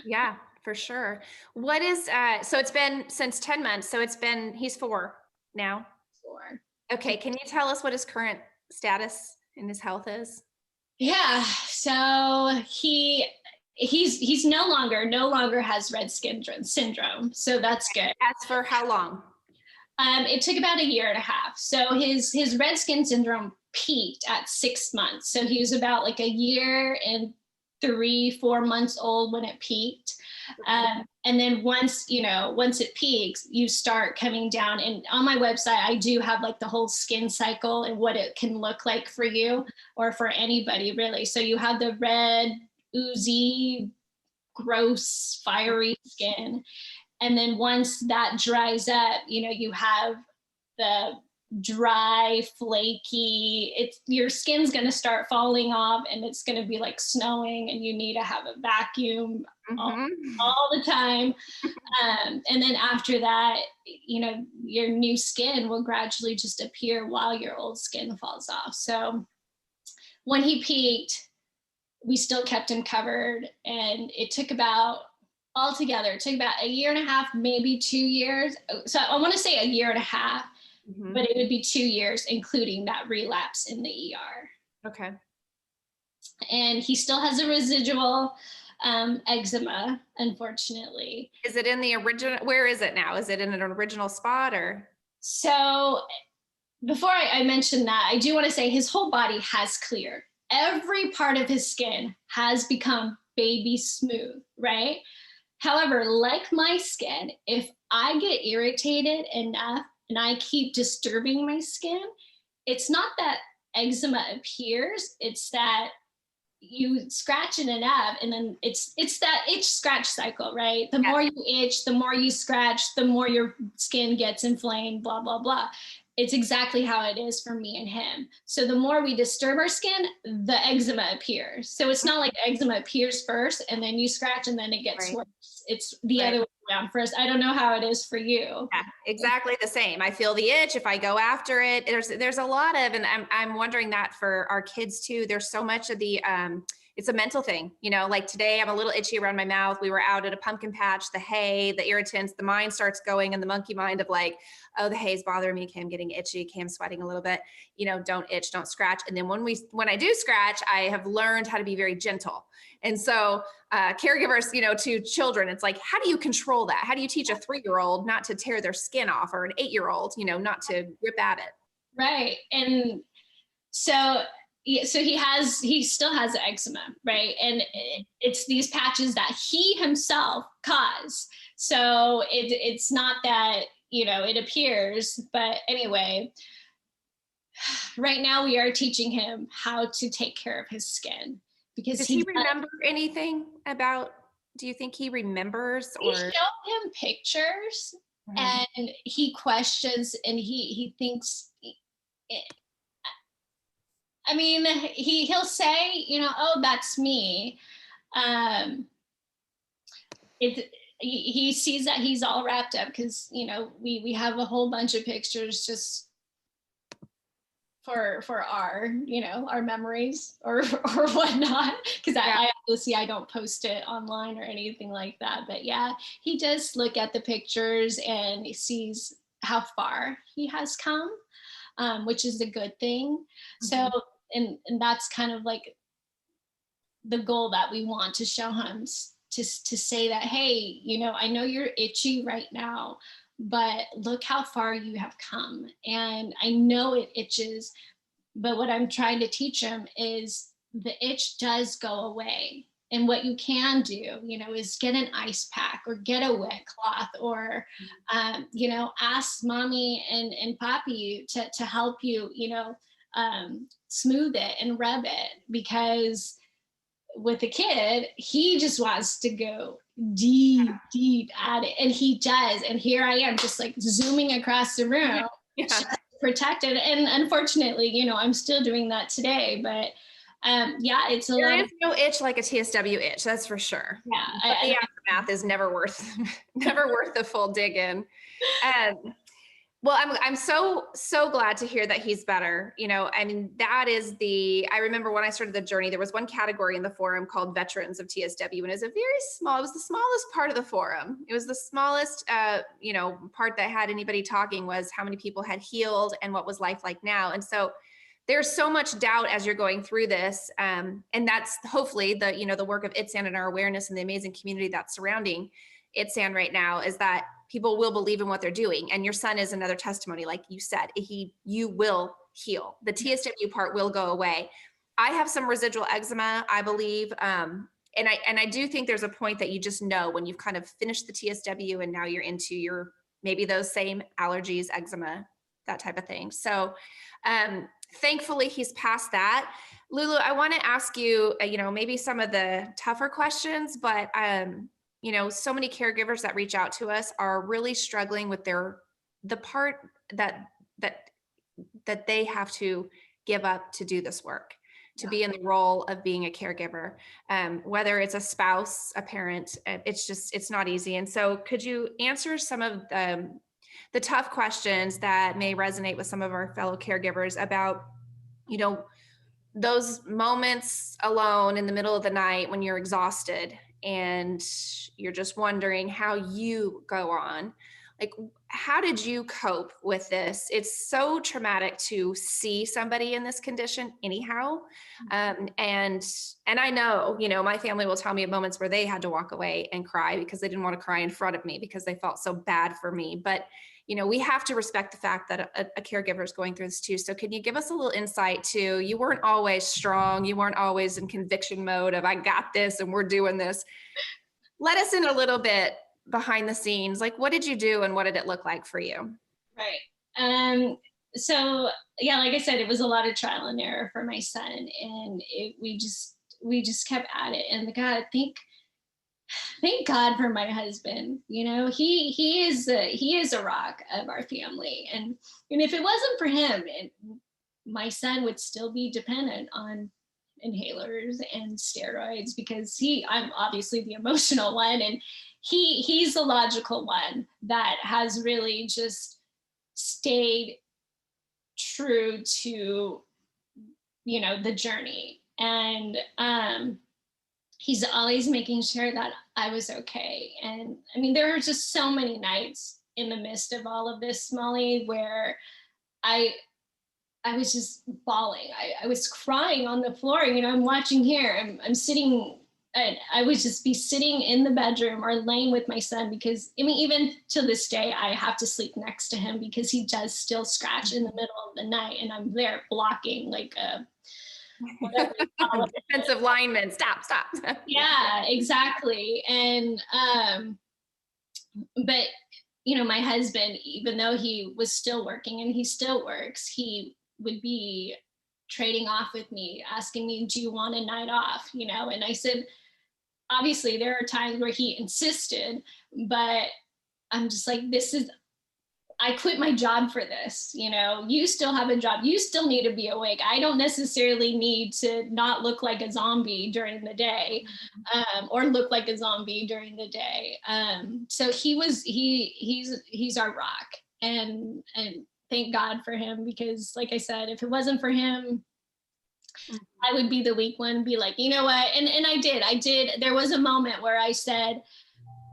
Yeah, for sure. What is, so it's been since 10 months. So he's 4 now. 4. Okay. Can you tell us what his current status in his health is? Yeah. So he's no longer has red skin syndrome. So that's good. As for how long? It took about 1.5 years. So his red skin syndrome peaked at 6 months. So he was about like 1 year and 3-4 months old when it peaked. And then once it peaks, you start coming down. And on my website, I do have like the whole skin cycle and what it can look like for you or for anybody really. So you have the red, oozy, gross, fiery skin. And then once that dries up, you have the dry, flaky, your skin's going to start falling off and it's going to be like snowing and you need to have a vacuum all the time. And then after that, your new skin will gradually just appear while your old skin falls off. So when he peaked, we still kept him covered, and it took about 1.5 years, maybe 2 years. So I want to say 1.5 years. But it would be 2 years, including that relapse in the ER. Okay. And he still has a residual eczema, unfortunately. Is it in the original? Where is it now? Is it in an original spot or? So before I mention that, I do want to say his whole body has cleared. Every part of his skin has become baby smooth, right? However, like my skin, if I get irritated enough and I keep disturbing my skin, it's not that eczema appears, it's that you scratch it enough, and then it's that itch scratch cycle, right? The more you itch, the more you scratch, the more your skin gets inflamed, blah, blah, blah. It's exactly how it is for me and him. So the more we disturb our skin, the eczema appears. So it's not like eczema appears first and then you scratch and then it gets worse. It's the other way around first. I don't know how it is for you. Yeah, exactly the same. I feel the itch if I go after it. There's a lot of, and I'm wondering that for our kids too. There's so much of the, it's a mental thing, like today I'm a little itchy around my mouth. We were out at a pumpkin patch, the hay, the irritants, the mind starts going in the monkey mind of like, oh, the hay's bothering me. Okay, I'm getting itchy. Okay, I'm sweating a little bit. Don't itch, don't scratch. And then when I do scratch, I have learned how to be very gentle. And so caregivers, to children, it's like, how do you control that? How do you teach a 3-year-old not to tear their skin off, or an 8-year-old, not to rip at it? Right. And so he still has eczema, right? And it's these patches that he himself caused. So it's not that, it appears, but anyway, right now we are teaching him how to take care of his skin, because does he remember anything about, do you think he remembers? Or we show him pictures and he questions and he thinks, I mean, he'll say, oh, that's me. He sees that he's all wrapped up because, we have a whole bunch of pictures just for our, you know, our memories or whatnot, because I obviously I don't post it online or anything like that, but yeah, he does look at the pictures and he sees how far he has come, which is a good thing. So and that's kind of like the goal that we want to show him, to say that, hey, you know, I know you're itchy right now, but look how far you have come. And I know it itches, but what I'm trying to teach him is the itch does go away. And what you can do, you know, is get an ice pack or get a wet cloth, or, you know, ask mommy and papi to help you, you know, smooth it and rub it, because with a kid, he just wants to go deep at it, and he does. And here I am, just like zooming across the room, protected. And unfortunately, you know, I'm still doing that today. But yeah, it's a there lot. There is no itch like a TSW itch, that's for sure. Yeah, but the aftermath is never worth the full dig in. Well, I'm so glad to hear that he's better. You know, I mean, that is I remember when I started the journey, there was one category in the forum called Veterans of TSW, and it was it was the smallest part of the forum. It was the smallest, you know, part that had anybody talking, was how many people had healed and what was life like now. And so there's so much doubt as you're going through this. And that's hopefully the, you know, the work of ITSAN and our awareness and the amazing community that's surrounding ITSAN right now, is that people will believe in what they're doing. And your son is another testimony. Like you said, you will heal. The TSW part will go away. I have some residual eczema, I believe. And I do think there's a point that you just know when you've kind of finished the TSW and now you're into your, maybe those same allergies, eczema, that type of thing. So thankfully he's past that. Lulu, I want to ask you, you know, maybe some of the tougher questions, but you know, so many caregivers that reach out to us are really struggling with the part that they have to give up to do this work, to be in the role of being a caregiver, whether it's a spouse, a parent, it's not easy. And so could you answer some of the tough questions that may resonate with some of our fellow caregivers about, you know, those moments alone in the middle of the night when you're exhausted and you're just wondering how you go on? Like, how did you cope with this? It's so traumatic to see somebody in this condition anyhow. And I know, you know, my family will tell me of moments where they had to walk away and cry because they didn't want to cry in front of me because they felt so bad for me. But, you know, we have to respect the fact that a caregiver is going through this too. So can you give us a little insight to, you weren't always strong. You weren't always in conviction mode of, I got this and we're doing this. Let us in a little bit behind the scenes. Like, what did you do and what did it look like for you? Right. So yeah, like I said, it was a lot of trial and error for my son, and we just kept at it. And God, thank God for my husband. You know, he is a rock of our family. And if it wasn't for him, my son would still be dependent on inhalers and steroids, because I'm obviously the emotional one, and he's the logical one that has really just stayed true to, you know, the journey. And he's always making sure that I was okay. And I mean, there are just so many nights in the midst of all of this, Molly, where I was just bawling. I was crying on the floor. You know, I'm watching here. I'm sitting, and I would just be sitting in the bedroom or laying with my son, because I mean, even to this day, I have to sleep next to him because he does still scratch in the middle of the night, and I'm there blocking like a whatever defensive lineman. Stop. Yeah, exactly. And but you know, my husband, even though he was still working and he still works, he would be trading off with me, asking me, do you want a night off? You know, and I said, obviously there are times where he insisted, but I'm just like, I quit my job for this. You know, you still have a job. You still need to be awake. I don't necessarily need to not look like a zombie during the day, or look like a zombie during the day. So he's our rock. And thank God for him, because like I said, if it wasn't for him, I would be the weak one, be like, you know what? And I did. There was a moment where I said,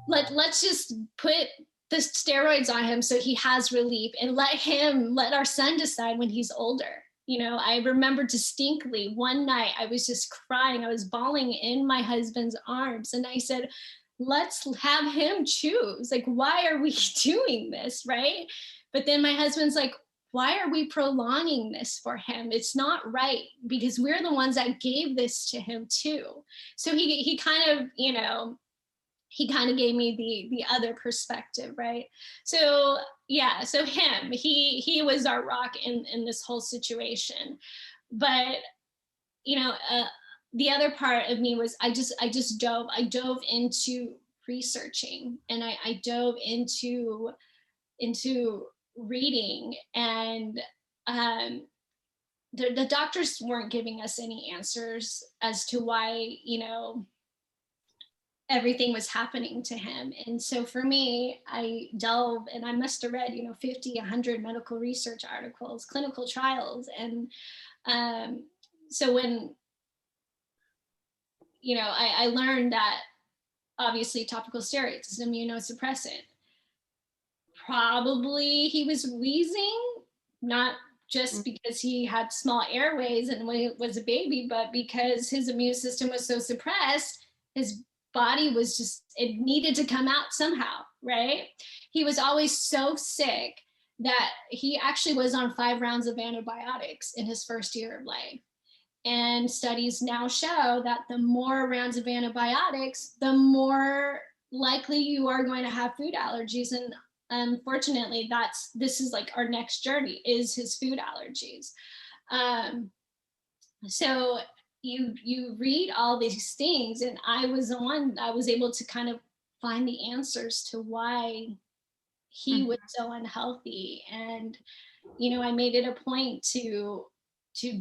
let's just put the steroids on him so he has relief, and let our son decide when he's older. You know, I remember distinctly one night I was just crying. I was bawling in my husband's arms. And I said, let's have him choose. Like, why are we doing this? Right. But then my husband's like, why are we prolonging this for him? It's not right, because we're the ones that gave this to him too. So he kind of, you know, he kind of gave me the other perspective, right? So yeah, so he was our rock in this whole situation. But you know, the other part of me was I dove into researching, and I dove into reading, and the doctors weren't giving us any answers as to why, you know, everything was happening to him. And so for me, I delve, and I must have read, you know, 50, 100 medical research articles, clinical trials. And so when, you know, I learned that obviously topical steroids is an immunosuppressant. Probably he was wheezing, not just because he had small airways and when he was a baby, but because his immune system was so suppressed, his body was just, it needed to come out somehow, right? He was always so sick that he actually was on 5 rounds of antibiotics in his first year of life. And studies now show that the more rounds of antibiotics, the more likely you are going to have food allergies. And unfortunately, this is like our next journey, is his food allergies. So you read all these things, and I was the one that was able to kind of find the answers to why he was so unhealthy. And you know, I made it a point to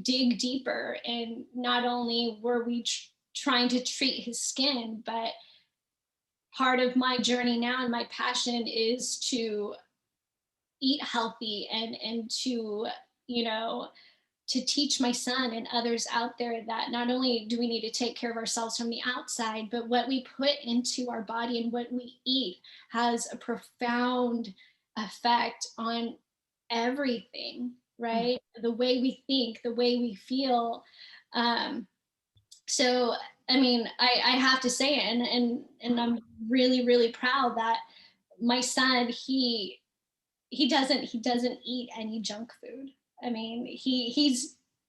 dig deeper, and not only were we trying to treat his skin, but part of my journey now and my passion is to eat healthy, and to, you know, to teach my son and others out there that not only do we need to take care of ourselves from the outside, but what we put into our body and what we eat has a profound effect on everything, right? The way we think, the way we feel. So, I mean, I have to say it, and I'm really, really proud that my son, he doesn't eat any junk food. I mean,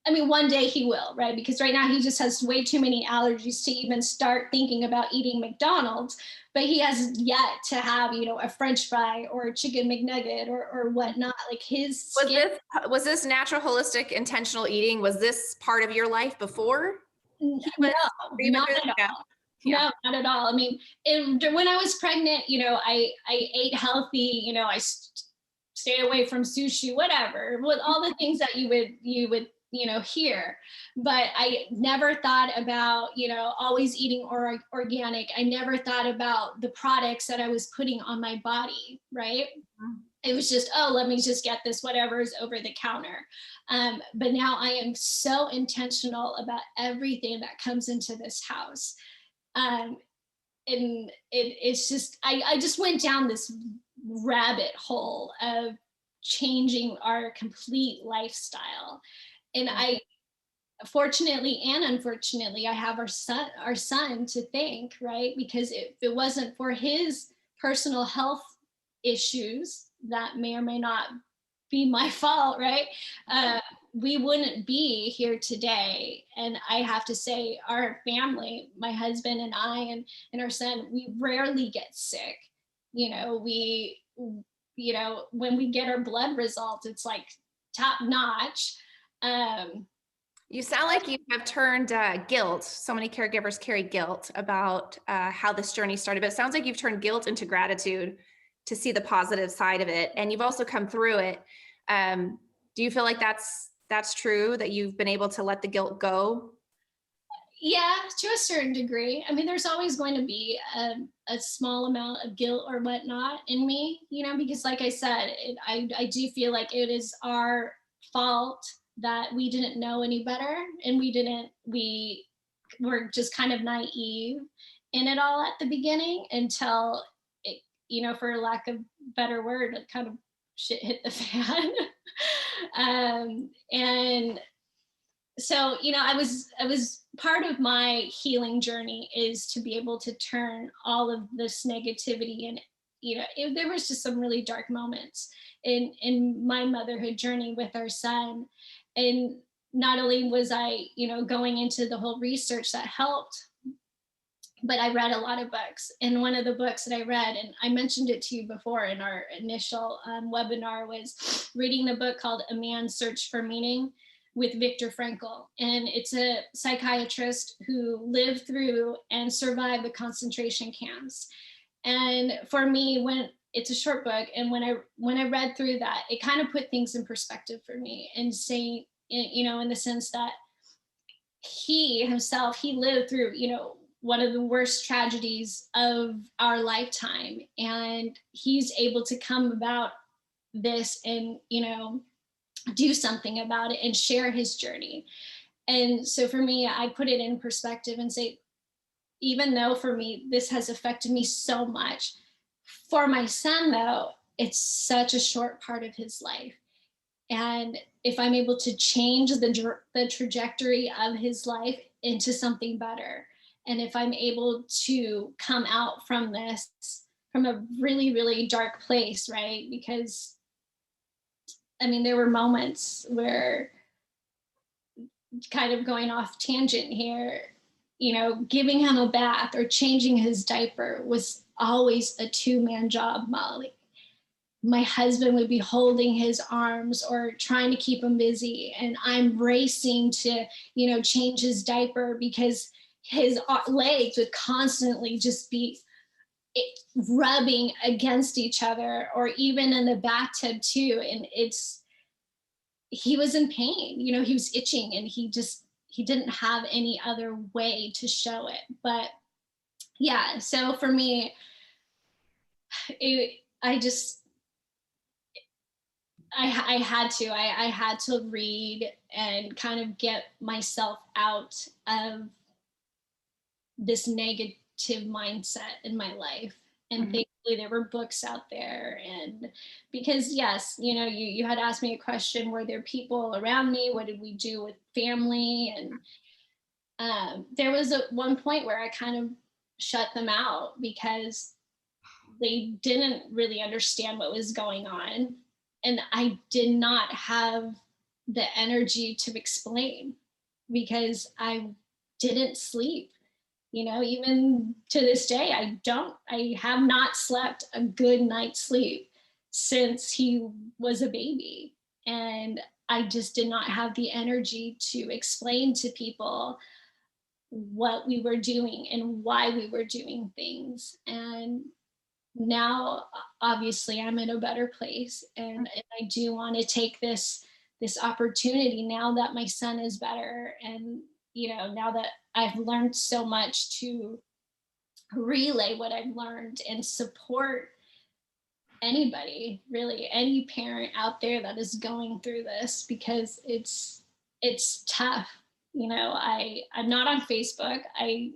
I mean, one day he will, right? Because right now he just has way too many allergies to even start thinking about eating McDonald's, but he has yet to have, you know, a French fry or a chicken McNugget or whatnot. Like his skin. Was this natural, holistic, intentional eating? Was this part of your life before? No, not at all. Yeah. No, not at all. I mean, when I was pregnant, you know, I ate healthy, you know, I stay away from sushi, whatever, with all the things that you would, you know, hear. But I never thought about, you know, always eating organic. I never thought about the products that I was putting on my body, right? It was just, oh, let me just get this, whatever is over the counter. But now I am so intentional about everything that comes into this house. And it's just, I just went down this rabbit hole of changing our complete lifestyle. And I, fortunately and unfortunately, I have our son to thank, right? Because if it wasn't for his personal health issues that may or may not be my fault, right? We wouldn't be here today. And I have to say, our family, my husband and I and our son, we rarely get sick. You know, you know, when we get our blood results, it's like top notch. You sound like you have turned guilt. So many caregivers carry guilt about how this journey started, but it sounds like you've turned guilt into gratitude to see the positive side of it. And you've also come through it. Do you feel like that's true, that you've been able to let the guilt go? Yeah, to a certain degree. I mean, there's always going to be a small amount of guilt or whatnot in me, because like I said, I do feel like it is our fault that we didn't know any better, and we were just kind of naive in it all at the beginning until it, for lack of better word, it kind of shit hit the fan. And so, I was part of my healing journey is to be able to turn all of this negativity, and there was just some really dark moments in my motherhood journey with our son. And not only was I going into the whole research that helped, but I read a lot of books. And one of the books that I read, and I mentioned it to you before in our initial webinar, was reading the book called A Man's Search for Meaning with Viktor Frankl. And it's a psychiatrist who lived through and survived the concentration camps. And for me, when it's a short book, and when I read through that, it kind of put things in perspective for me, and saying, in the sense that he himself, he lived through, one of the worst tragedies of our lifetime. And he's able to come about this and, do something about it and share his journey. And so for me, I put it in perspective and say, even though for me, this has affected me so much, for my son, though, it's such a short part of his life. And if I'm able to change the trajectory of his life into something better, and if I'm able to come out from this, from a really, really dark place, right? Because, I mean, there were moments where, kind of going off tangent here, giving him a bath or changing his diaper was always a two-man job, Molly. My husband would be holding his arms or trying to keep him busy, and I'm racing to, change his diaper because his legs would constantly just be rubbing against each other, or even in the bathtub too. And he was in pain, he was itching, and he didn't have any other way to show it. But yeah, so for me, I had to read and kind of get myself out of this negative mindset in my life. And thankfully there were books out there. And because yes, you had asked me a question, were there people around me? What did we do with family? And there was one point where I kind of shut them out because they didn't really understand what was going on. And I did not have the energy to explain because I didn't sleep. Even to this day, I have not slept a good night's sleep since he was a baby. And I just did not have the energy to explain to people what we were doing and why we were doing things. And now, obviously, I'm in a better place, and I do want to take this opportunity now that my son is better, and now that I've learned so much, to relay what I've learned and support anybody, really, any parent out there that is going through this, because it's tough. I'm not on Facebook. I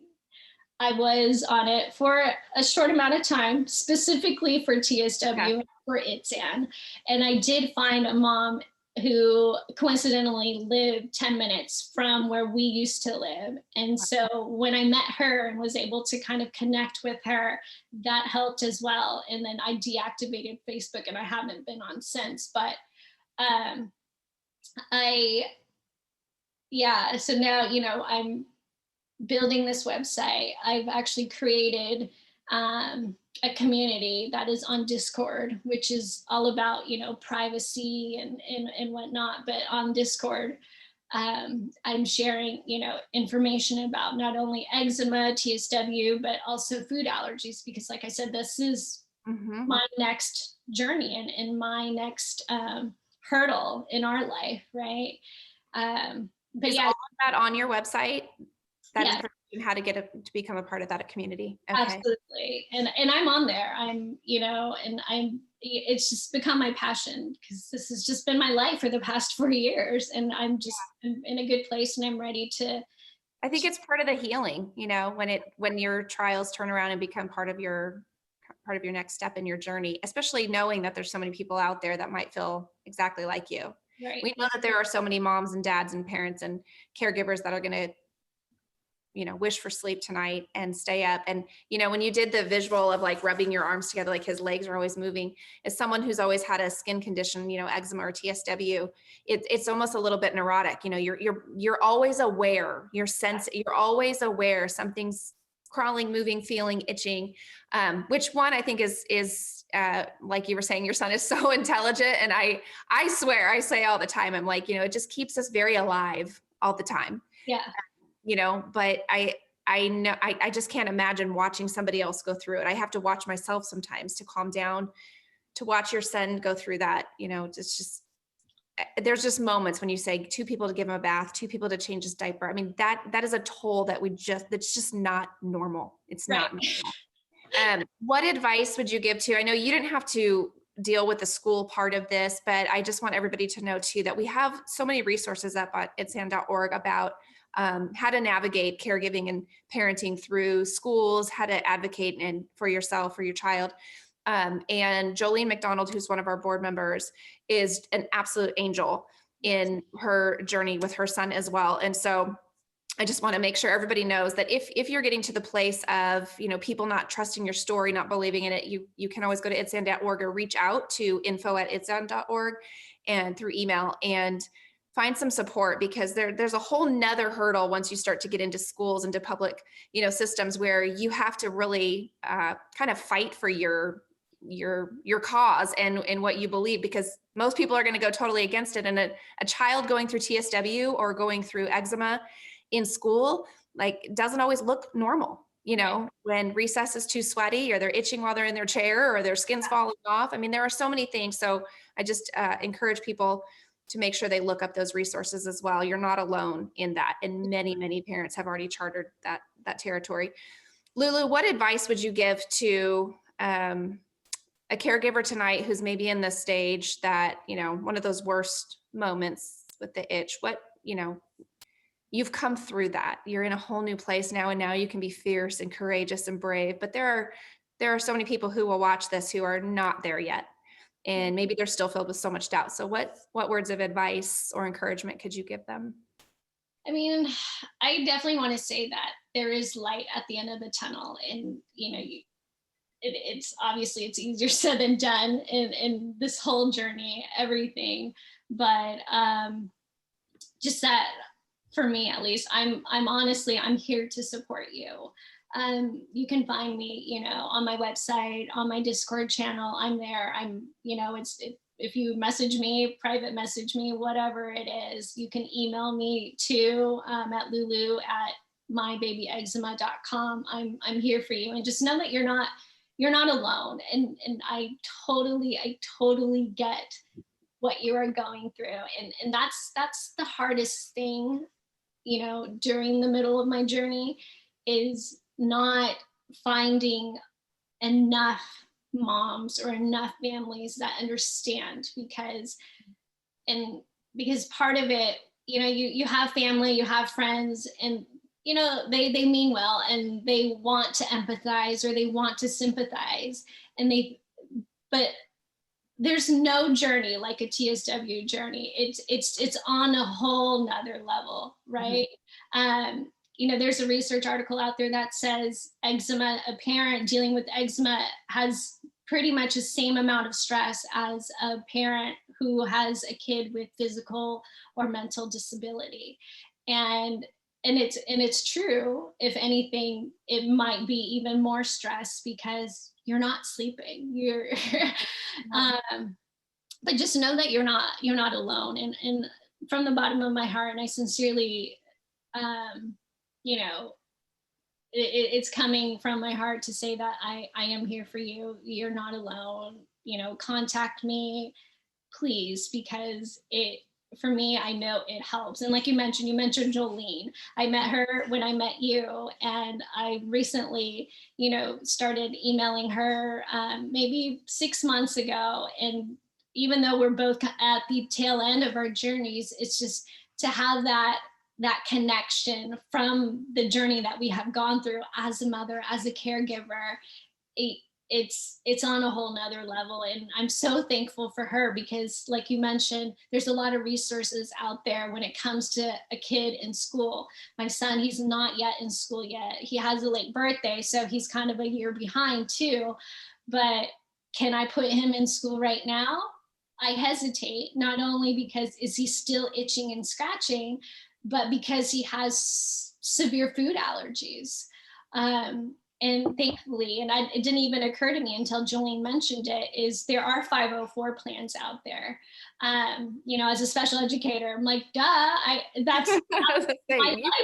was on it for a short amount of time, specifically for TSW and for ITSAN. And I did find a mom who coincidentally lived 10 minutes from where we used to live. And so when I met her and was able to kind of connect with her, that helped as well. And then I deactivated Facebook, and I haven't been on since. But so now, I'm building this website. I've actually created a community that is on Discord, which is all about, privacy and whatnot. But on Discord, I'm sharing, information about not only eczema, TSW, but also food allergies, because like I said, this is my next journey and my next hurdle in our life, right? But is all of that on your website? that Yeah, information, how to to become a part of that community. Okay. absolutely. And I'm on there. It's just become my passion because this has just been my life for the past 4 years. And I'm in a good place and I'm ready to. I think it's part of the healing, when your trials turn around and become part of your next step in your journey, especially knowing that there's so many people out there that might feel exactly like you. Right. We know that there are so many moms and dads and parents and caregivers that are going to wish for sleep tonight and stay up. And, when you did the visual of like rubbing your arms together, like his legs are always moving, as someone who's always had a skin condition, eczema or TSW, it's almost a little bit neurotic. You're always aware, you're always aware something's crawling, moving, feeling, itching, which one I think is like you were saying, your son is so intelligent. And I swear, I say all the time, I'm like, it just keeps us very alive all the time. Yeah. But I know, I just can't imagine watching somebody else go through it. I have to watch myself sometimes to calm down, to watch your son go through that. It's just, there's just moments when you say 2 people to give him a bath, 2 people to change his diaper. I mean, that is a toll that's just not normal. It's not normal. What advice would you give to, I know you didn't have to deal with the school part of this, but I just want everybody to know too, that we have so many resources up at ITSAN.org about how to navigate caregiving and parenting through schools, how to advocate for yourself, for your child. And Jolene McDonald, who's one of our board members, is an absolute angel in her journey with her son as well. And so I just want to make sure everybody knows that if you're getting to the place of, people not trusting your story, not believing in it, you can always go to itsan.org or reach out to info@itsan.org and through email and find some support, because there's a whole nother hurdle once you start to get into schools, into public, systems, where you have to really kind of fight for your cause and what you believe, because most people are going to go totally against it. And a child going through TSW or going through eczema in school, like, doesn't always look normal. When recess is too sweaty, or they're itching while they're in their chair, or their skin's falling off. I mean, there are so many things. So I just encourage people to make sure they look up those resources as well. You're not alone in that. And many, many parents have already chartered that territory. Lulu, what advice would you give to a caregiver tonight who's maybe in the stage that, one of those worst moments with the itch? You've come through that. You're in a whole new place now, and now you can be fierce and courageous and brave. But there are so many people who will watch this who are not there yet. And maybe they're still filled with so much doubt. So what words of advice or encouragement could you give them? I mean, I definitely want to say that there is light at the end of the tunnel, and it's obviously it's easier said than done in this whole journey, everything. But just that, for me at least, I'm here to support you. You can find me, on my website, on my Discord channel. I'm there. If you message me, private message me, whatever it is, you can email me too, at lulu@mybabyeczema.com. I'm here for you, and just know that you're not alone. And I totally get what you are going through. And that's the hardest thing, during the middle of my journey, is not finding enough moms or enough families that understand, because part of it, you have family, you have friends, and they mean well, and they want to empathize or they want to sympathize, but there's no journey like a TSW journey. It's on a whole nother level, right? Mm-hmm. There's a research article out there that says eczema, a parent dealing with eczema has pretty much the same amount of stress as a parent who has a kid with physical or mental disability. And it's true. If anything, it might be even more stress because you're not sleeping. But just know that you're not alone. And from the bottom of my heart, and I sincerely, it's coming from my heart to say that I am here for you. You're not alone. Contact me, please, because for me, I know it helps. And like you mentioned Jolene. I met her when I met you, and I recently, started emailing her maybe 6 months ago. And even though we're both at the tail end of our journeys, it's just to have that connection from the journey that we have gone through as a mother, as a caregiver. It's on a whole nother level. And I'm so thankful for her, because like you mentioned, there's a lot of resources out there when it comes to a kid in school. My son, he's not yet in school yet. He has a late birthday, so he's kind of a year behind too. But can I put him in school right now? I hesitate, not only because is he still itching and scratching, but because he has severe food allergies. And thankfully, and it didn't even occur to me until Jolene mentioned it, is there are 504 plans out there. As a special educator, I'm like, duh, that's my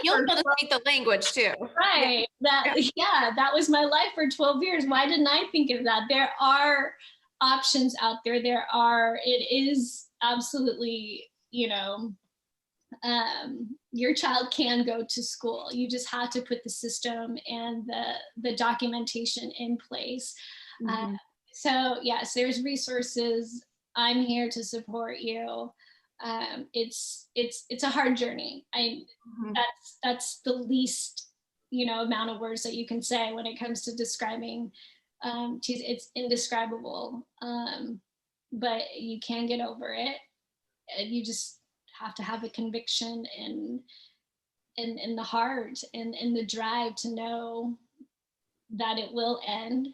You'll be able to speak the language too. Right. That was my life for 12 years. Why didn't I think of that? There are options out there. It is absolutely, your child can go to school. You just have to put the system and the documentation in place. Mm-hmm. So yes, there's resources. I'm here to support you. It's a hard journey. Mm-hmm. That's the least, amount of words that you can say when it comes to describing. It's indescribable. But you can get over it. You just have to have a conviction and the heart and the drive to know that it will end.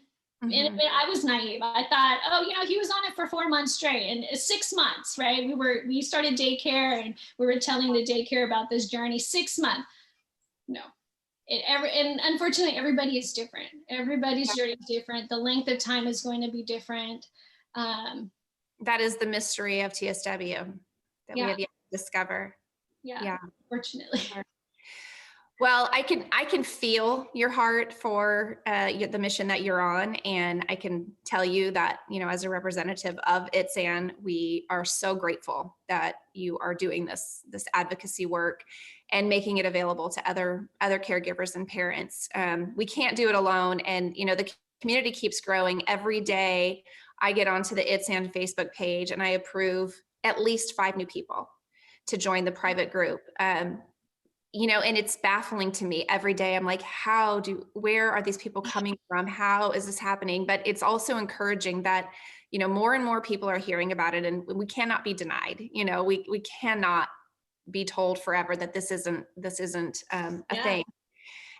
Mm-hmm. And I was naive. I thought, he was on it for 4 months straight, and 6 months, right? We started daycare, and we were telling the daycare about this journey. 6 months. No. And unfortunately, everybody is different. Everybody's journey is different. The length of time is going to be different. That is the mystery of TSW that we have yet to discover. Yeah. Unfortunately. Well, I can feel your heart for the mission that you're on, and I can tell you that, as a representative of ITSAN, we are so grateful that you are doing this advocacy work and making it available to other caregivers and parents. We can't do it alone, and the community keeps growing every day. I get onto the ITSAN Facebook page, and I approve at least 5 new people to join the private group. And it's baffling to me every day. I'm like, where are these people coming from? How is this happening? But it's also encouraging that, more and more people are hearing about it, and we cannot be denied. We cannot be told forever that this isn't a thing.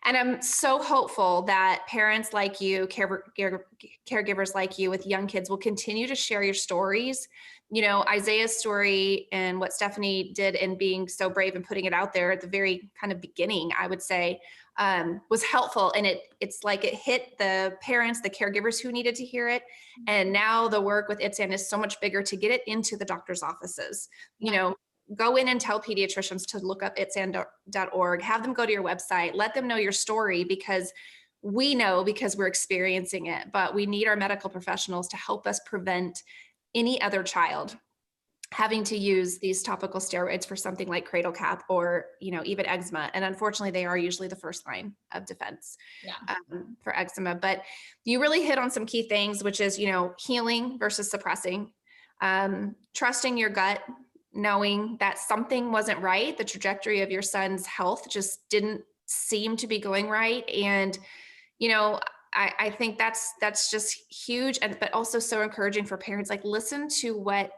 And I'm so hopeful that parents like you, caregivers like you with young kids will continue to share your stories. Isaiah's story and what Stephanie did in being so brave and putting it out there at the very kind of beginning, I would say, was helpful. And it's like it hit the parents, the caregivers who needed to hear it. And now the work with ITSAN is so much bigger to get it into the doctor's offices. Go in and tell pediatricians to look up itsan.org, have them go to your website, let them know your story, because we know, because we're experiencing it, but we need our medical professionals to help us prevent any other child having to use these topical steroids for something like cradle cap or, even eczema. And unfortunately, they are usually the first line of defense for eczema. But you really hit on some key things, which is, healing versus suppressing, trusting your gut, knowing that something wasn't right. The trajectory of your son's health just didn't seem to be going right. And, I think that's just huge, but also so encouraging for parents. Like, listen to what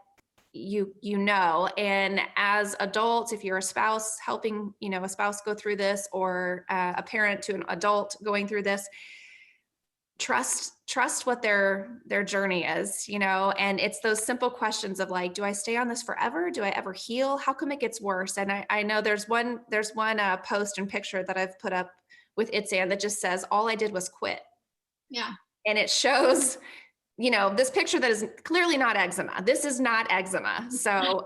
you know. And as adults, if you're a spouse helping, a spouse go through this, or a parent to an adult going through this, trust what their journey is, and it's those simple questions of like, do I stay on this forever? Do I ever heal? How come it gets worse? And I know there's one post and picture that I've put up with ITSAN that just says, all I did was quit. Yeah. And it shows, this picture that is clearly not eczema. This is not eczema. So,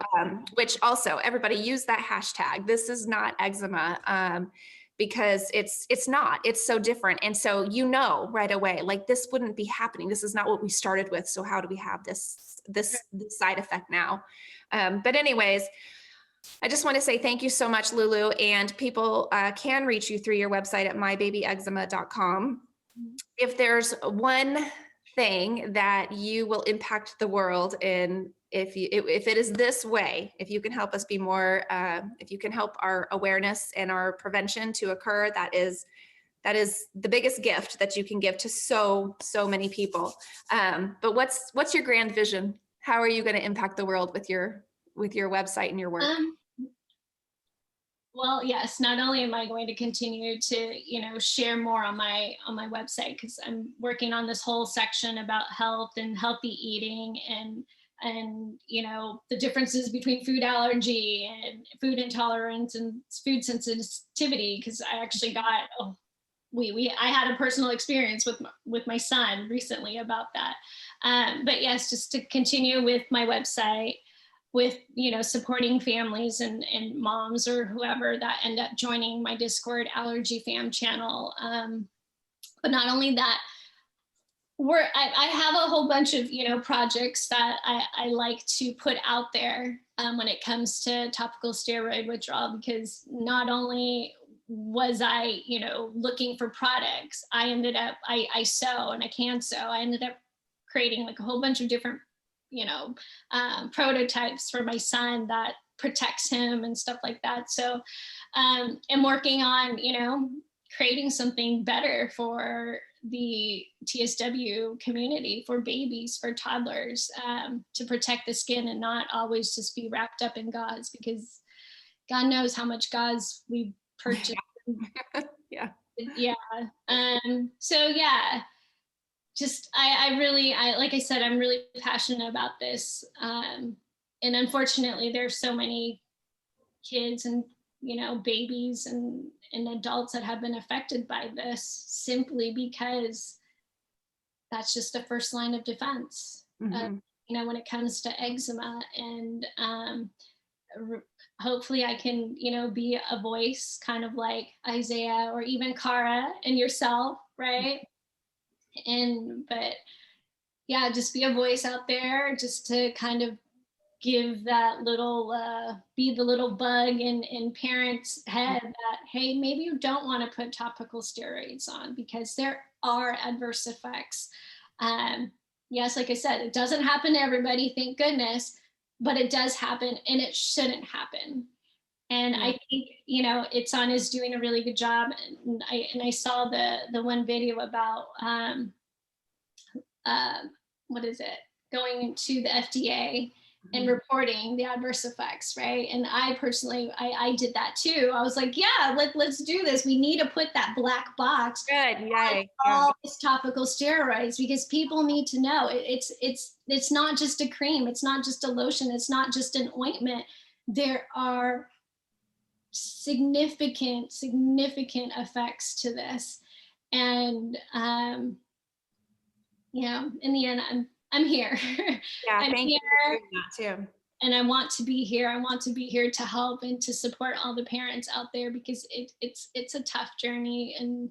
which also everybody use that hashtag. This is not eczema. Because it's so different. And so, right away, like, this wouldn't be happening. This is not what we started with. So how do we have this side effect now? But anyways, I just want to say thank you so much, Lulu. And people can reach you through your website at mybabyeczema.com. If there's one thing that you will impact the world in, if it is this way, if you can help us be more, if you can help our awareness and our prevention to occur, that is the biggest gift that you can give to so many people. But what's your grand vision? How are you going to impact the world with your website and your work? Well, yes, not only am I going to continue to, share more on my website, because I'm working on this whole section about health and healthy eating and the differences between food allergy and food intolerance and food sensitivity, because I actually got I had a personal experience with my son recently about that. But yes, just to continue with my website, with supporting families and moms or whoever that end up joining my Discord allergy fam channel. But not only that, I have a whole bunch of projects that I like to put out there when it comes to topical steroid withdrawal, because not only was I looking for products, I ended up I sew and I can sew. I ended up creating like a whole bunch of different prototypes for my son that protects him and stuff like that. So I'm working on, creating something better for the TSW community, for babies, for toddlers, to protect the skin and not always just be wrapped up in gauze, because God knows how much gauze we purchase. Yeah. So yeah, just I really like I said, I'm really passionate about this, and unfortunately there's so many kids and babies and adults that have been affected by this, simply because that's just the first line of defense. When it comes to eczema. And hopefully I can be a voice, kind of like Isaiah or even Cara and yourself, right? But yeah, just be a voice out there, just to kind of give that little, be the little bug in parents' head that, hey, maybe you don't want to put topical steroids on, because there are adverse effects. Yes, like I said, it doesn't happen to everybody, thank goodness, but it does happen, and it shouldn't happen. And I think, ITSAN is doing a really good job. And I saw the one video about, what is it, going to the FDA and reporting the adverse effects, right? And I personally, I did that too. I was like, yeah, let's do this. We need to put that black box. Good, yay. All these topical steroids, because people need to know it's not just a cream, it's not just a lotion, it's not just an ointment. There are significant effects to this. And in the end, I'm here. Yeah, I'm thank you for doing that too. And I want to be here. I want to be here to help and to support all the parents out there, because it's a tough journey. And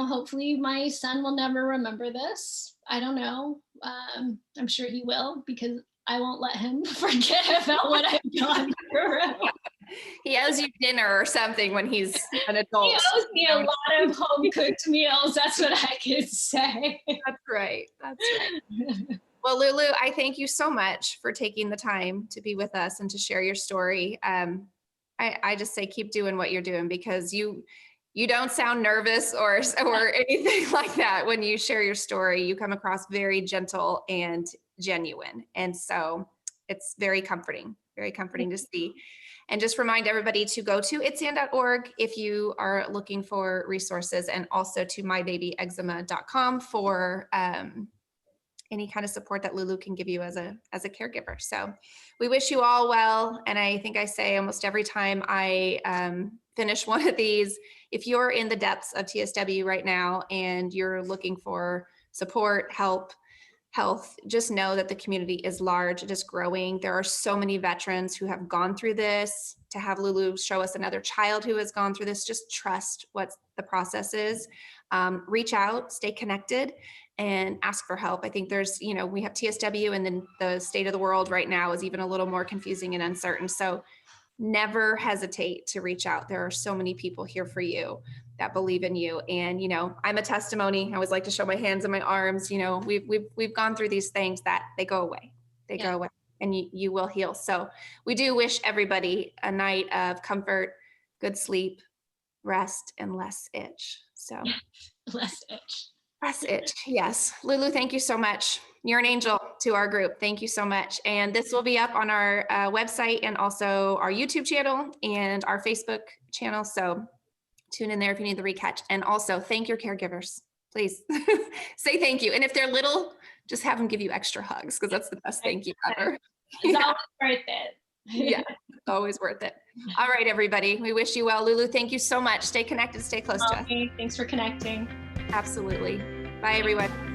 hopefully my son will never remember this. I don't know. I'm sure he will, because I won't let him forget about what I've gone through. He owes you dinner or something when he's an adult. He owes me a lot of home cooked meals. That's what I can say. That's right. Well, Lulu, I thank you so much for taking the time to be with us and to share your story. I just say keep doing what you're doing, because you don't sound nervous or anything like that when you share your story. You come across very gentle and genuine. And so it's very comforting to see. And just remind everybody to go to ITSAN.org if you are looking for resources, and also to mybabyeczema.com for any kind of support that Lulu can give you as a caregiver. So we wish you all well. And I think I say almost every time I finish one of these, if you're in the depths of TSW right now and you're looking for support, help, health, just know that the community is large, it is growing. There are so many veterans who have gone through this. To have Lulu show us another child who has gone through this, just trust what the process is. Reach out, stay connected, and ask for help. I think there's, we have TSW, and then the state of the world right now is even a little more confusing and uncertain. So never hesitate to reach out. There are so many people here for you that believe in you. And, I'm a testimony. I always like to show my hands and my arms. We've gone through these things that they go away. They go away, and you will heal. So we do wish everybody a night of comfort, good sleep, rest, and less itch. So less itch. Less itch. Yes. Lulu, thank you so much. You're an angel to our group. Thank you so much. And this will be up on our website and also our YouTube channel and our Facebook channel. So tune in there if you need the recatch. And also thank your caregivers. Please say thank you. And if they're little, just have them give you extra hugs, because that's the best thank you ever. It's always worth it. Yeah, always worth it. All right, everybody. We wish you well. Lulu, thank you so much. Stay connected. Stay close to us. Thanks for connecting. Absolutely. Bye, everyone.